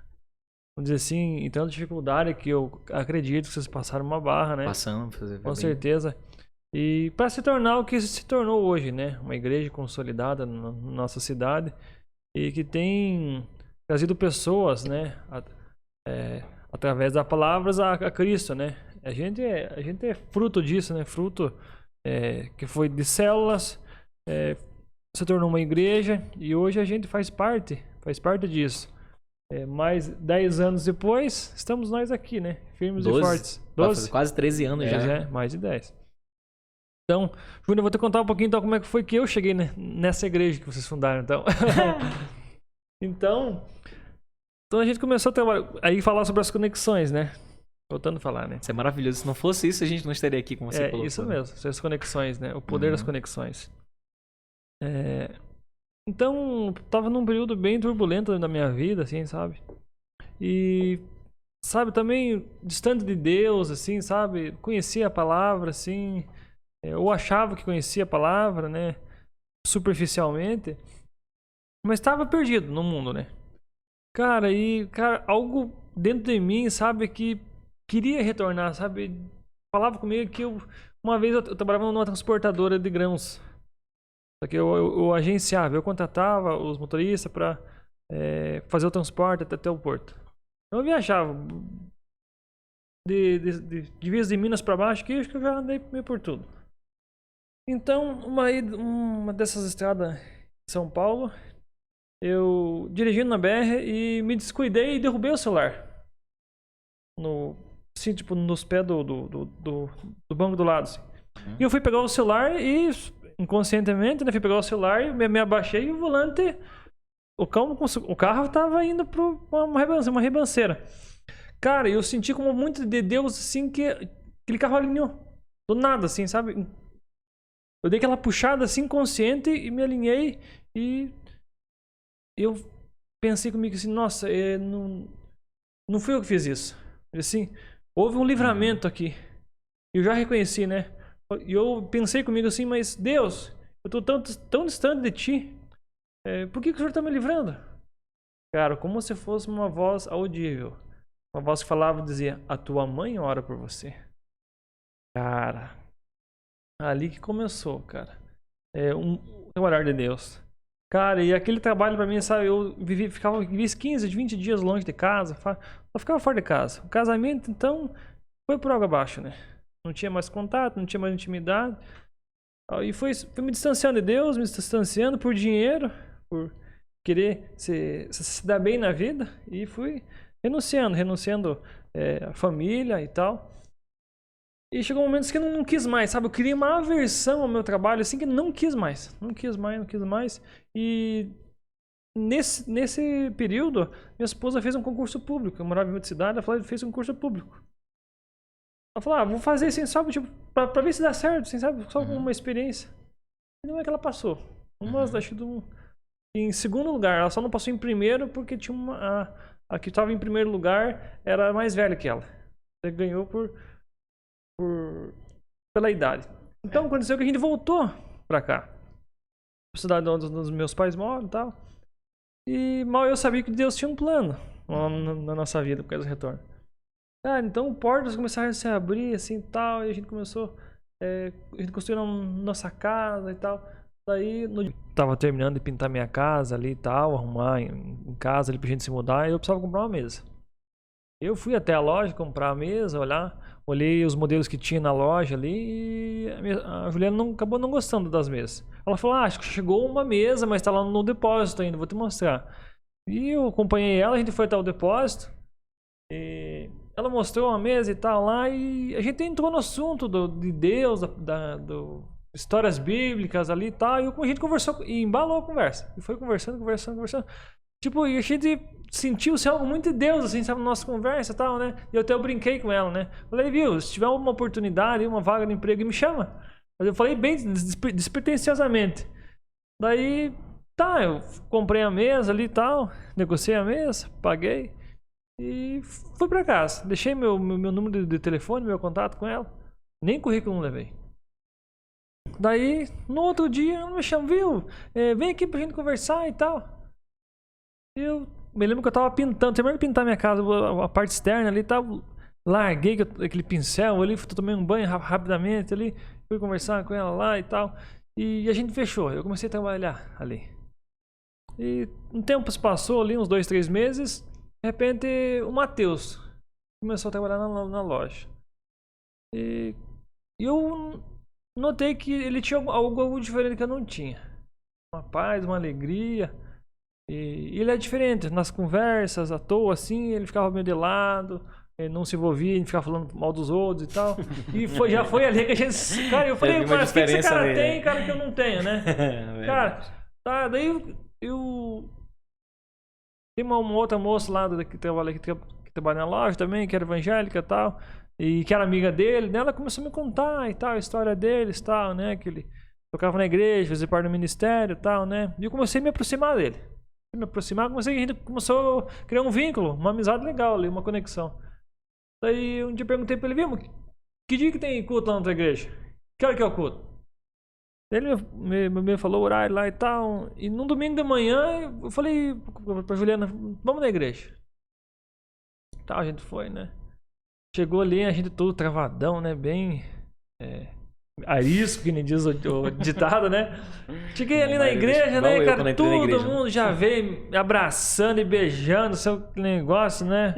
Vamos dizer assim, em tanta dificuldade que eu acredito que vocês passaram uma barra, né? Passando, fazer Com certeza. E para se tornar o que se tornou hoje, né? Uma igreja consolidada na nossa cidade e que tem trazido pessoas, né? Através das palavras a Cristo, né? A gente é fruto disso, né? Fruto que foi de células, se tornou uma igreja e hoje a gente faz parte disso. Mais 10 anos depois, estamos nós aqui, né? Firmes 12, e fortes. vai fazer quase 13 anos já. Mais de 10. Então, Júnior, eu vou te contar um pouquinho então como é que foi que eu cheguei nessa igreja que vocês fundaram, então. então a gente começou a trabalhar, aí falar sobre as conexões, né? Voltando a falar, né? Isso é maravilhoso. Se não fosse isso, a gente não estaria aqui, como você colocou. Isso né? mesmo, essas conexões, né? O poder das conexões. Então, tava num período bem turbulento da minha vida, assim, sabe? E, sabe, também distante de Deus, assim, sabe? Conhecia a palavra, assim, ou achava que conhecia a palavra, né? Superficialmente. Mas estava perdido no mundo, né? Cara, algo dentro de mim, sabe, que queria retornar, sabe? Falava comigo que uma vez eu trabalhava numa transportadora de grãos. Só que eu agenciava, eu contratava os motoristas para fazer o transporte até o porto. Então eu viajava de Vias de Minas para baixo, que eu acho que eu já andei meio por tudo. Então, uma dessas estradas em São Paulo, eu dirigindo na BR e me descuidei e derrubei o celular. Assim, tipo, nos pés do banco do lado. Assim. E eu fui pegar o celular e, inconscientemente, né, fui pegar o celular e me abaixei e o volante... O carro tava indo pra uma ribanceira. Cara, eu senti como muito de Deus, assim, que aquele carro alinhou. Do nada, assim, sabe? Eu dei aquela puxada, assim, consciente e me alinhei e... Eu pensei comigo assim, nossa, não fui eu que fiz isso. Assim, houve um livramento aqui. Eu já reconheci, né? E eu pensei comigo assim, mas Deus, eu tô tão distante de ti. Por que o Senhor tá me livrando? Cara, como se fosse uma voz audível. Uma voz que falava e dizia, a tua mãe ora por você. Cara, ali que começou, cara. O olhar de Deus. Cara, e aquele trabalho pra mim, sabe, eu vivi 15, 20 dias longe de casa, só ficava fora de casa. O casamento, então, foi por água abaixo, né? Não tinha mais contato, não tinha mais intimidade. E fui me distanciando de Deus, me distanciando por dinheiro, por querer se dar bem na vida. E fui renunciando a família e tal. E chegou momentos que eu não quis mais, sabe? Eu queria uma aversão ao meu trabalho, assim, que não quis mais. Não quis mais. E nesse período, minha esposa fez um concurso público. Eu morava em outra cidade, ela falou, fez um concurso público. Ela falou, vou fazer assim, só tipo, pra ver se dá certo, assim, sabe? Só com uma experiência. E não é que ela passou. Acho que em segundo lugar, ela só não passou em primeiro porque tinha a que estava em primeiro lugar era mais velha que ela. Ela ganhou pela idade. Então aconteceu que a gente voltou pra cá. A cidade onde os meus pais moram e tal. E mal eu sabia que Deus tinha um plano na nossa vida por causa do retorno. Cara, então portas começaram a se abrir assim e tal. E a gente começou. A gente construiu nossa casa e tal. Daí, tava terminando de pintar minha casa ali e tal, arrumar em casa ali pra gente se mudar, e eu precisava comprar uma mesa. Eu fui até a loja comprar a mesa, olhei os modelos que tinha na loja ali, e a Juliana acabou não gostando das mesas. Ela falou, acho que chegou uma mesa, mas tá lá no depósito ainda, vou te mostrar. E eu acompanhei ela, a gente foi até o depósito, e ela mostrou uma mesa e tal lá, e a gente entrou no assunto de Deus, histórias bíblicas ali e tal, e a gente conversou e embalou a conversa. E foi conversando. Tipo, e a gente sentiu-se algo muito de Deus, assim, sabe, na nossa conversa e tal, né? E eu brinquei com ela, né? Falei, viu, se tiver uma oportunidade, uma vaga de emprego, me chama. Mas eu falei bem despretensiosamente. Daí, tá, eu comprei a mesa ali e tal, negociei a mesa, paguei e fui pra casa. Deixei meu número de telefone, meu contato com ela. Nem currículo não levei. Daí, no outro dia, ela me chamou, viu? Vem aqui pra gente conversar e tal. Eu me lembro que eu tava pintando, terminando de pintar minha casa, a parte externa ali e tal. Larguei aquele pincel ali, tomei um banho rapidamente ali, fui conversar com ela lá e tal. E a gente fechou, eu comecei a trabalhar ali. E um tempo se passou ali, uns 2, 3 meses. De repente, o Matheus começou a trabalhar na loja. E eu notei que ele tinha algo diferente que eu não tinha. Uma paz, uma alegria. E ele é diferente nas conversas, à toa, assim, ele ficava meio de lado, ele não se envolvia, ele ficava falando mal dos outros e tal. E já foi ali que a gente. Cara, eu falei, mas o que esse cara tem, cara, que eu não tenho, né? Cara, tá, daí eu. Tem uma outra moça lá que trabalha na loja também, que era evangélica e tal. E que era amiga dele, né? Ela começou a me contar e tal, a história deles e tal, né? Que ele tocava na igreja, fazia parte do ministério e tal, né? E eu comecei a me aproximar dele. A gente começou a criar um vínculo, uma amizade legal ali, uma conexão. Daí um dia eu perguntei pra ele, viu, que dia que tem culto lá na tua igreja? Que hora que é o culto? Ele me falou o horário lá e tal. E num domingo de manhã eu falei pra Juliana, vamos na igreja. Tá, a gente foi, né? Chegou ali, a gente todo travadão, né? Bem arisco, que nem diz o ditado, né? Cheguei ali na igreja, né, cara? Todo mundo já veio me abraçando e beijando, seu negócio, né?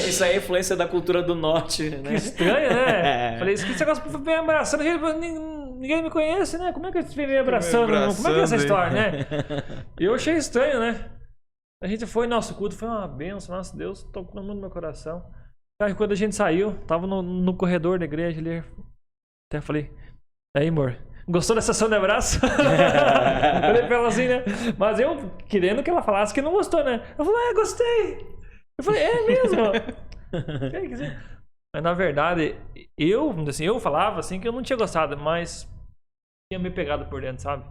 Isso aí é influência da cultura do norte, né? Que estranho, né? Falei, esse negócio me abraçando, ninguém me conhece, né? Como é que eles vêm me abraçando? Como é que é essa história, né? E eu achei estranho, né? A gente foi, nosso culto foi uma benção, nosso Deus tocou muito no meu coração. Aí quando a gente saiu, tava no corredor da igreja ali, até falei, aí amor, gostou da sessão de abraço? Falei pra ela assim, né? Mas eu querendo que ela falasse que não gostou, né? Ela falou, gostei. Eu falei, é mesmo? Mas na verdade, eu falava assim que eu não tinha gostado, mas tinha me pegado por dentro, sabe?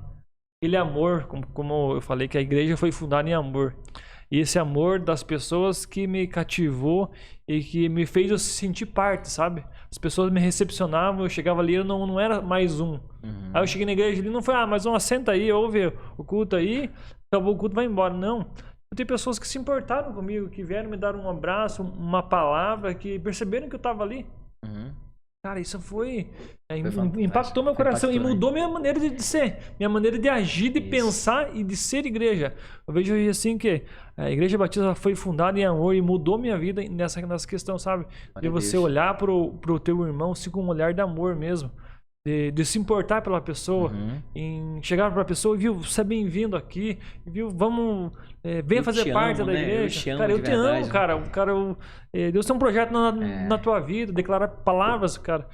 Aquele amor, como eu falei, que a igreja foi fundada em amor. E esse amor das pessoas que me cativou e que me fez eu sentir parte, sabe? As pessoas me recepcionavam, eu chegava ali, eu não era mais um. Uhum. Aí eu cheguei na igreja ali, não foi, mais um, assenta aí, ouve o culto aí, acabou o culto, vai embora. Não. Eu tenho pessoas que se importaram comigo, que vieram me dar um abraço, uma palavra, que perceberam que eu estava ali. Uhum. Cara, isso impactou meu coração e mudou minha maneira de ser, minha maneira de agir, de pensar e de ser igreja. Eu vejo assim que a Igreja Batista foi fundada em amor e mudou minha vida nessa questão, sabe? De você olhar pro teu irmão assim, com um olhar de amor mesmo. de se importar pela pessoa, Uhum. em chegar para a pessoa e viu, você é bem-vindo aqui, viu, vamos, venha Eu fazer te parte amo, da né? igreja. Eu te amo Cara, eu de te verdade, amo, né? cara, Deus tem um projeto É. na tua vida, declarar palavras, cara.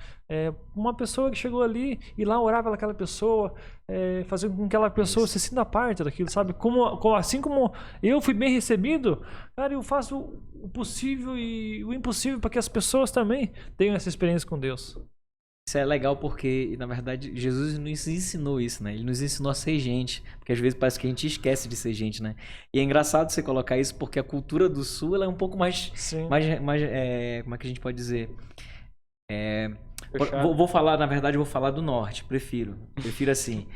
Uma pessoa que chegou ali e lá orar pelaquela pessoa, fazer com que aquela pessoa se sinta parte daquilo, sabe? Assim como eu fui bem recebido, cara, eu faço o possível e o impossível para que as pessoas também tenham essa experiência com Deus. Isso é legal porque, na verdade, Jesus nos ensinou isso, né? Ele nos ensinou a ser gente. Porque às vezes parece que a gente esquece de ser gente, né? E é engraçado você colocar isso porque a cultura do Sul ela é um pouco mais. Sim. Como é que a gente pode dizer? Fechado. Vou falar, na verdade, eu vou falar do Norte. Prefiro assim.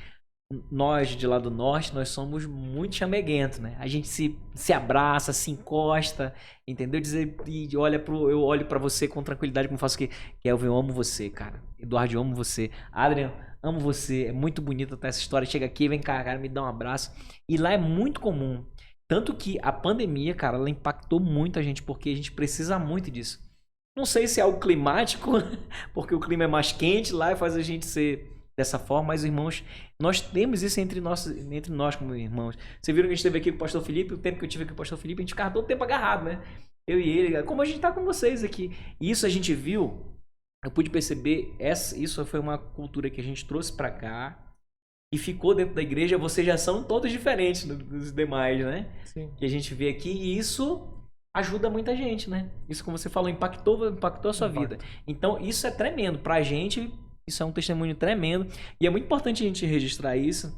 Nós de lá do Norte, nós somos muito chameguentos, né? A gente se abraça, se encosta, entendeu? E eu olho pra você com tranquilidade, como faço que Kelvin, eu amo você, cara. Eduardo, eu amo você. Adrian, amo você. É muito bonita até essa história. Chega aqui, vem cá, cara, me dá um abraço. E lá é muito comum. Tanto que a pandemia, cara, ela impactou muito a gente, porque a gente precisa muito disso. Não sei se é algo climático, porque o clima é mais quente lá e faz a gente ser dessa forma, mas irmãos, nós temos isso entre nós como irmãos. Vocês viram que a gente esteve aqui com o pastor Felipe, o tempo que eu tive aqui com o pastor Felipe, a gente ficava todo tempo agarrado, né? Eu e ele, como a gente tá com vocês aqui. E isso a gente viu, eu pude perceber, isso foi uma cultura que a gente trouxe pra cá e ficou dentro da igreja. Vocês já são todos diferentes dos demais, né? Sim. Que a gente vê aqui, e isso ajuda muita gente, né? Isso, como você falou, impactou a sua vida. Então, isso é tremendo. Pra gente, isso é um testemunho tremendo. E é muito importante a gente registrar isso,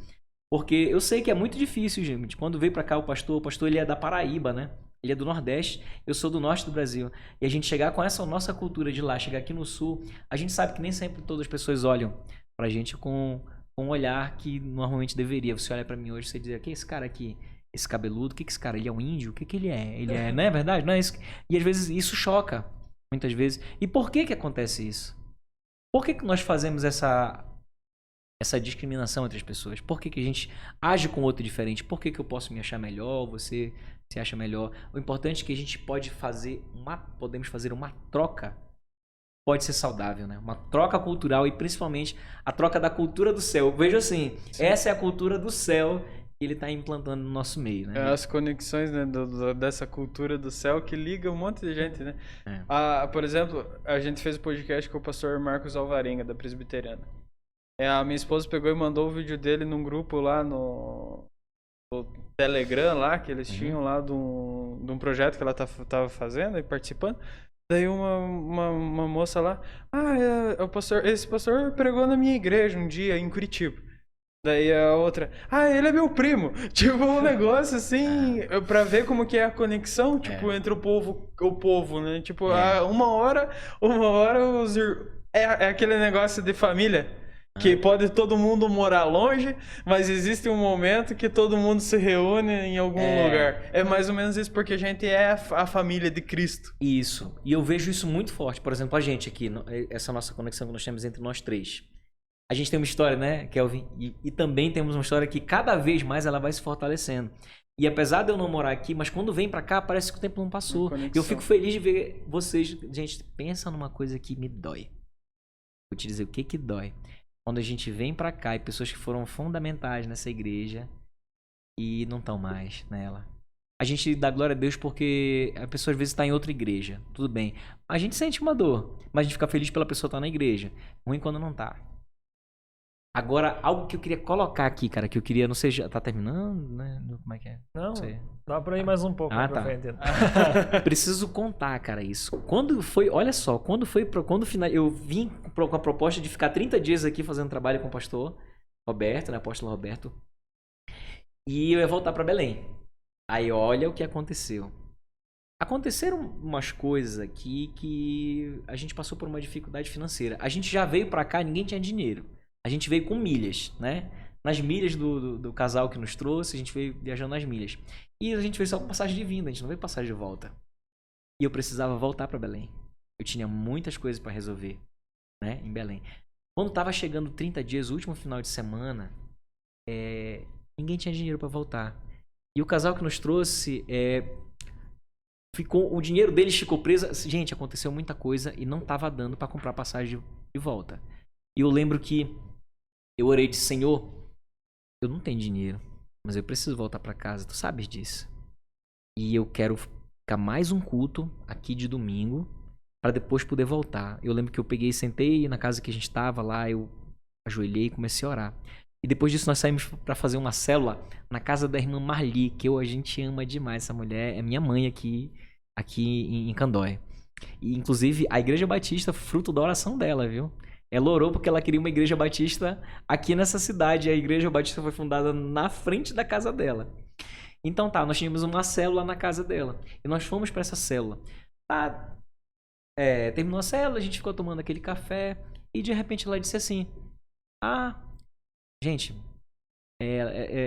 porque eu sei que é muito difícil, gente. Quando veio pra cá o pastor ele é da Paraíba, né? Ele é do Nordeste, eu sou do Norte do Brasil. E a gente chegar com essa nossa cultura de lá, chegar aqui no Sul, a gente sabe que nem sempre todas as pessoas olham pra gente com um olhar que normalmente deveria. Você olha pra mim hoje e você diz, que é esse cara aqui? Esse cabeludo, o que esse cara? Ele é um índio? O que ele é? Ele é, não é verdade? Não é isso? E às vezes isso choca, muitas vezes. E por que acontece isso? Por que nós fazemos essa discriminação entre as pessoas? Por que a gente age com o outro diferente? Por que eu posso me achar melhor, você se acha melhor? O importante é que a gente podemos fazer uma troca. Pode ser saudável, né? Uma troca cultural e principalmente a troca da cultura do céu. Veja assim, essa é a cultura do céu que ele está implantando no nosso meio, né? As conexões, né, dessa cultura do céu que liga um monte de gente, né? Por exemplo, a gente fez o podcast com o pastor Marcos Alvarenga, da Presbiteriana. A minha esposa pegou e mandou o vídeo dele num grupo lá no Telegram, lá, que eles tinham lá de um projeto que ela tava fazendo e participando. Daí uma moça lá, esse pastor pregou na minha igreja um dia em Curitiba. Daí a outra, ele é meu primo. Tipo, um negócio assim, pra ver como que é a conexão, tipo, entre o povo, né? Tipo, uma hora é aquele negócio de família, que pode todo mundo morar longe, mas existe um momento que todo mundo se reúne em algum lugar. É mais ou menos isso, porque a gente é a família de Cristo. Isso. E eu vejo isso muito forte. Por exemplo, a gente aqui, essa nossa conexão que nós temos entre nós três. A gente tem uma história, né, Kelvin? E também temos uma história que cada vez mais ela vai se fortalecendo. E apesar de eu não morar aqui, mas quando vem pra cá, parece que o tempo não passou. Eu fico feliz de ver vocês. Gente, pensa numa coisa que me dói. Vou te dizer o que dói. Quando a gente vem pra cá e pessoas que foram fundamentais nessa igreja e não estão mais nela. A gente dá glória a Deus porque a pessoa às vezes está em outra igreja. Tudo bem. A gente sente uma dor, mas a gente fica feliz pela pessoa estar na igreja. Ruim quando não tá. Agora, algo que eu queria colocar aqui, cara, que eu queria, não sei, já tá terminando, né? Como é que é? Não, dá pra ir mais um pouco. Tá. Preciso contar, cara, isso. Quando foi, olha só, quando final, eu vim com a proposta de ficar 30 dias aqui fazendo trabalho com o pastor Roberto, né, apóstolo Roberto, e eu ia voltar pra Belém. Aí olha o que aconteceu. Aconteceram umas coisas aqui que a gente passou por uma dificuldade financeira. A gente já veio pra cá, ninguém tinha dinheiro. A gente veio com milhas, né? Nas milhas do casal que nos trouxe, a gente veio viajando nas milhas. E a gente veio só com passagem de vinda, a gente não veio passagem de volta. E eu precisava voltar para Belém. Eu tinha muitas coisas para resolver, né? Em Belém. Quando tava chegando 30 dias, o último final de semana, ninguém tinha dinheiro para voltar. E o casal que nos trouxe, o dinheiro deles ficou preso. Gente, aconteceu muita coisa e não tava dando para comprar passagem de volta. E eu lembro que eu orei de Senhor, eu não tenho dinheiro, mas eu preciso voltar pra casa, tu sabes disso. E eu quero ficar mais um culto aqui de domingo pra depois poder voltar. Eu lembro que eu peguei e sentei na casa que a gente tava lá, eu ajoelhei e comecei a orar. E depois disso nós saímos pra fazer uma célula na casa da irmã Marli, que a gente ama demais essa mulher, é minha mãe aqui em Candói. E inclusive a Igreja Batista, fruto da oração dela, viu? Ela orou porque ela queria uma igreja batista aqui nessa cidade. A Igreja Batista foi fundada na frente da casa dela. Então tá, nós tínhamos uma célula na casa dela. E nós fomos pra essa célula. Tá, terminou a célula, a gente ficou tomando aquele café. E de repente ela disse assim: Ah, gente,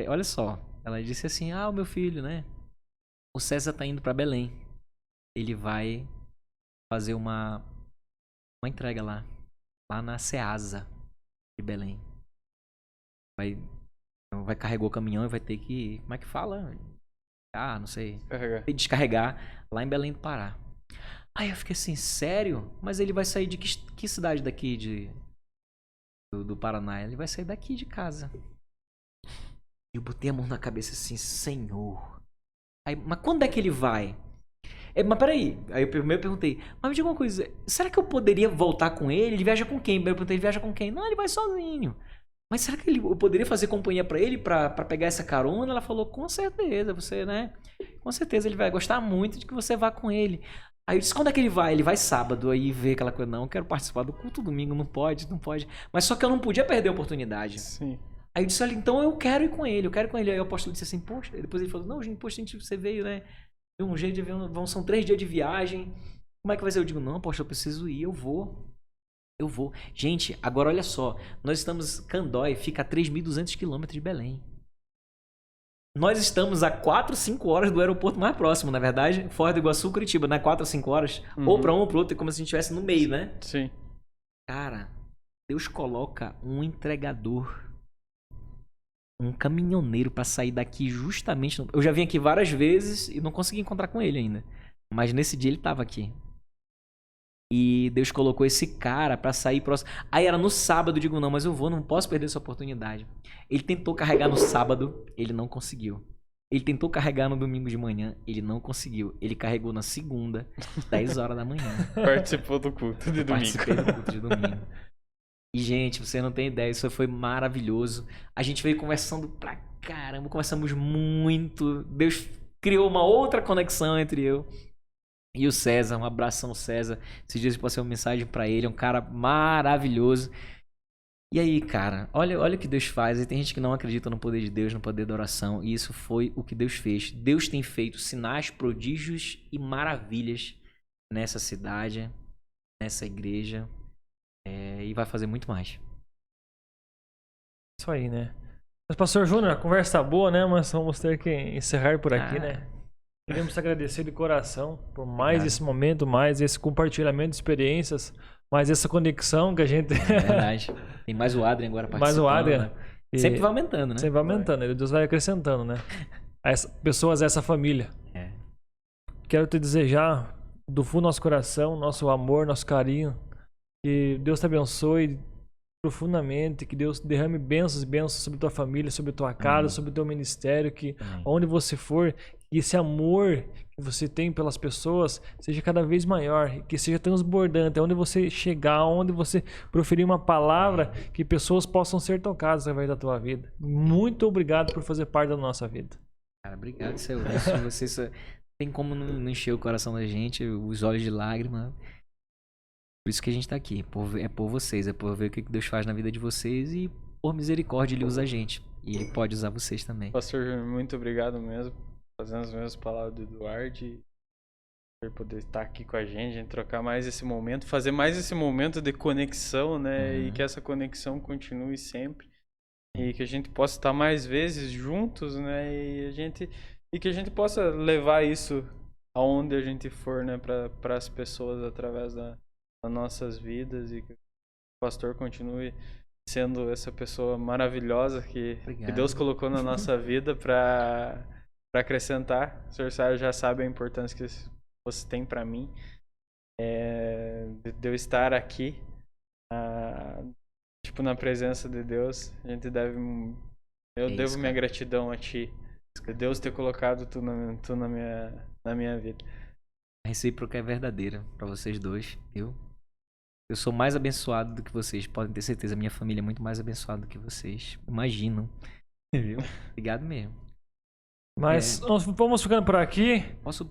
olha só. Ela disse assim: Ah, o meu filho, né? O César tá indo pra Belém. Ele vai fazer uma entrega lá na Ceasa de Belém. Vai carregar o caminhão e vai ter que, como é que fala? Ah, não sei. Carregar. Tem que descarregar lá em Belém do Pará. Aí eu fiquei assim, sério? Mas ele vai sair de que cidade daqui do Paraná? Ele vai sair daqui de casa. Eu botei a mão na cabeça assim, Senhor. Aí, mas quando é que ele vai? Mas peraí, aí eu primeiro perguntei, mas me diga uma coisa, será que eu poderia voltar com ele? Ele viaja com quem? Eu perguntei, ele viaja com quem? Não, ele vai sozinho. Mas será que eu poderia fazer companhia pra ele, pra pegar essa carona? Ela falou, com certeza, você, né? Com certeza ele vai gostar muito de que você vá com ele. Aí eu disse, quando é que ele vai? Ele vai sábado, aí vê aquela coisa, não, eu quero participar do culto domingo, não pode. Mas só que eu não podia perder a oportunidade. Sim. Aí eu disse, olha, então eu quero ir com ele. Aí o apóstolo disse assim, poxa, depois ele falou, não, gente, poxa, você veio, né? Um jeito de ver, são 3 dias de viagem. Como é que vai ser? Eu digo, não, poxa, eu preciso ir, eu vou. Gente, agora olha só. Nós estamos, Candói fica a 3.200 quilômetros de Belém. Nós estamos a 4, 5 horas do aeroporto mais próximo, na verdade. Foz do Iguaçu, Curitiba, né? 4 a 5 horas. Ou pra um ou pro outro, é como se a gente estivesse no meio, né? Sim. Cara, Deus coloca um entregador, um caminhoneiro pra sair daqui justamente. Eu já vim aqui várias vezes e não consegui encontrar com ele ainda. Mas nesse dia ele tava aqui. E Deus colocou esse cara pra sair próximo. Aí era no sábado, eu digo, não, mas eu vou, não posso perder essa oportunidade. Ele tentou carregar no sábado, ele não conseguiu. Ele tentou carregar no domingo de manhã, ele não conseguiu. Ele carregou na segunda, 10 horas da manhã. Participou do culto de domingo. Participei do culto de domingo. E, gente, você não tem ideia, isso foi maravilhoso. A gente veio conversando pra caramba, conversamos muito. Deus criou uma outra conexão entre eu e o César. Um abração, César. Esses dias eu passei uma mensagem pra ele, é um cara maravilhoso. E aí, cara, olha o que Deus faz. E tem gente que não acredita no poder de Deus, no poder da oração. E isso foi o que Deus fez. Deus tem feito sinais, prodígios e maravilhas nessa cidade, nessa igreja. E vai fazer muito mais. Isso aí, né? Mas, Pastor Júnior, a conversa tá boa, né? Mas vamos ter que encerrar por aqui, né? Queremos agradecer de coração por mais esse momento, mais esse compartilhamento de experiências, mais essa conexão que a gente... É verdade. Tem mais o Adrian agora participando. Mais o Adrian. Né? Sempre vai aumentando, né? Sempre vai aumentando. Deus vai acrescentando, né? Pessoas, essa família. Quero te desejar do fundo do nosso coração, nosso amor, nosso carinho. Que Deus te abençoe profundamente, que Deus derrame bênçãos e bênçãos sobre tua família, sobre tua casa, sobre o teu ministério, que onde você for, que esse amor que você tem pelas pessoas seja cada vez maior, que seja transbordante, onde você chegar, onde você proferir uma palavra, que pessoas possam ser tocadas através da tua vida. Muito obrigado por fazer parte da nossa vida. Cara, obrigado, seu. Vocês tem como não encher o coração da gente, os olhos de lágrima. Por isso que a gente tá aqui, é por vocês, é por ver o que Deus faz na vida de vocês e por misericórdia Ele usa a gente. E Ele pode usar vocês também. Pastor Júnior, muito obrigado mesmo, fazendo as mesmas palavras do Eduardo e por poder estar aqui com a gente trocar mais esse momento, fazer mais esse momento de conexão, né? E que essa conexão continue sempre. E que a gente possa estar mais vezes juntos, né? E que a gente possa levar isso aonde a gente for, né? Para as pessoas através das nossas vidas e que o pastor continue sendo essa pessoa maravilhosa que Deus colocou na nossa vida para acrescentar. O senhor já sabe a importância que você tem para mim, de eu estar aqui. tipo, na presença de Deus, a gente deve... Eu devo isso, minha cara. gratidão a ti. Por Deus ter colocado tu na minha vida. A recíproca é verdadeira pra vocês dois, viu? Eu sou mais abençoado do que vocês, podem ter certeza. Minha família é muito mais abençoada do que vocês. Imaginam. Viu? Obrigado mesmo. Mas vamos ficando por aqui. Posso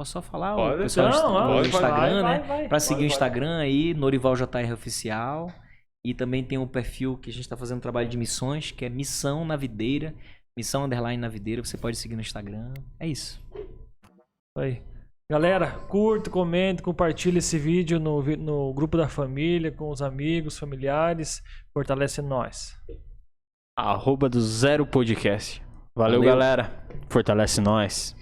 só falar? Pode, O pessoal não, do Instagram, né? vai. Pra seguir o Pode. Instagram aí, Norival JR Oficial. E também tem um perfil que a gente tá fazendo trabalho de missões, que é Missão na Videira. Missão _ na Videira. Você pode seguir no Instagram. É isso. Aí. Galera, curta, comente, compartilhe esse vídeo no grupo da família, com os amigos, familiares. Fortalece nós. @do Zero Podcast. Valeu, Valeu. galera. Fortalece nós.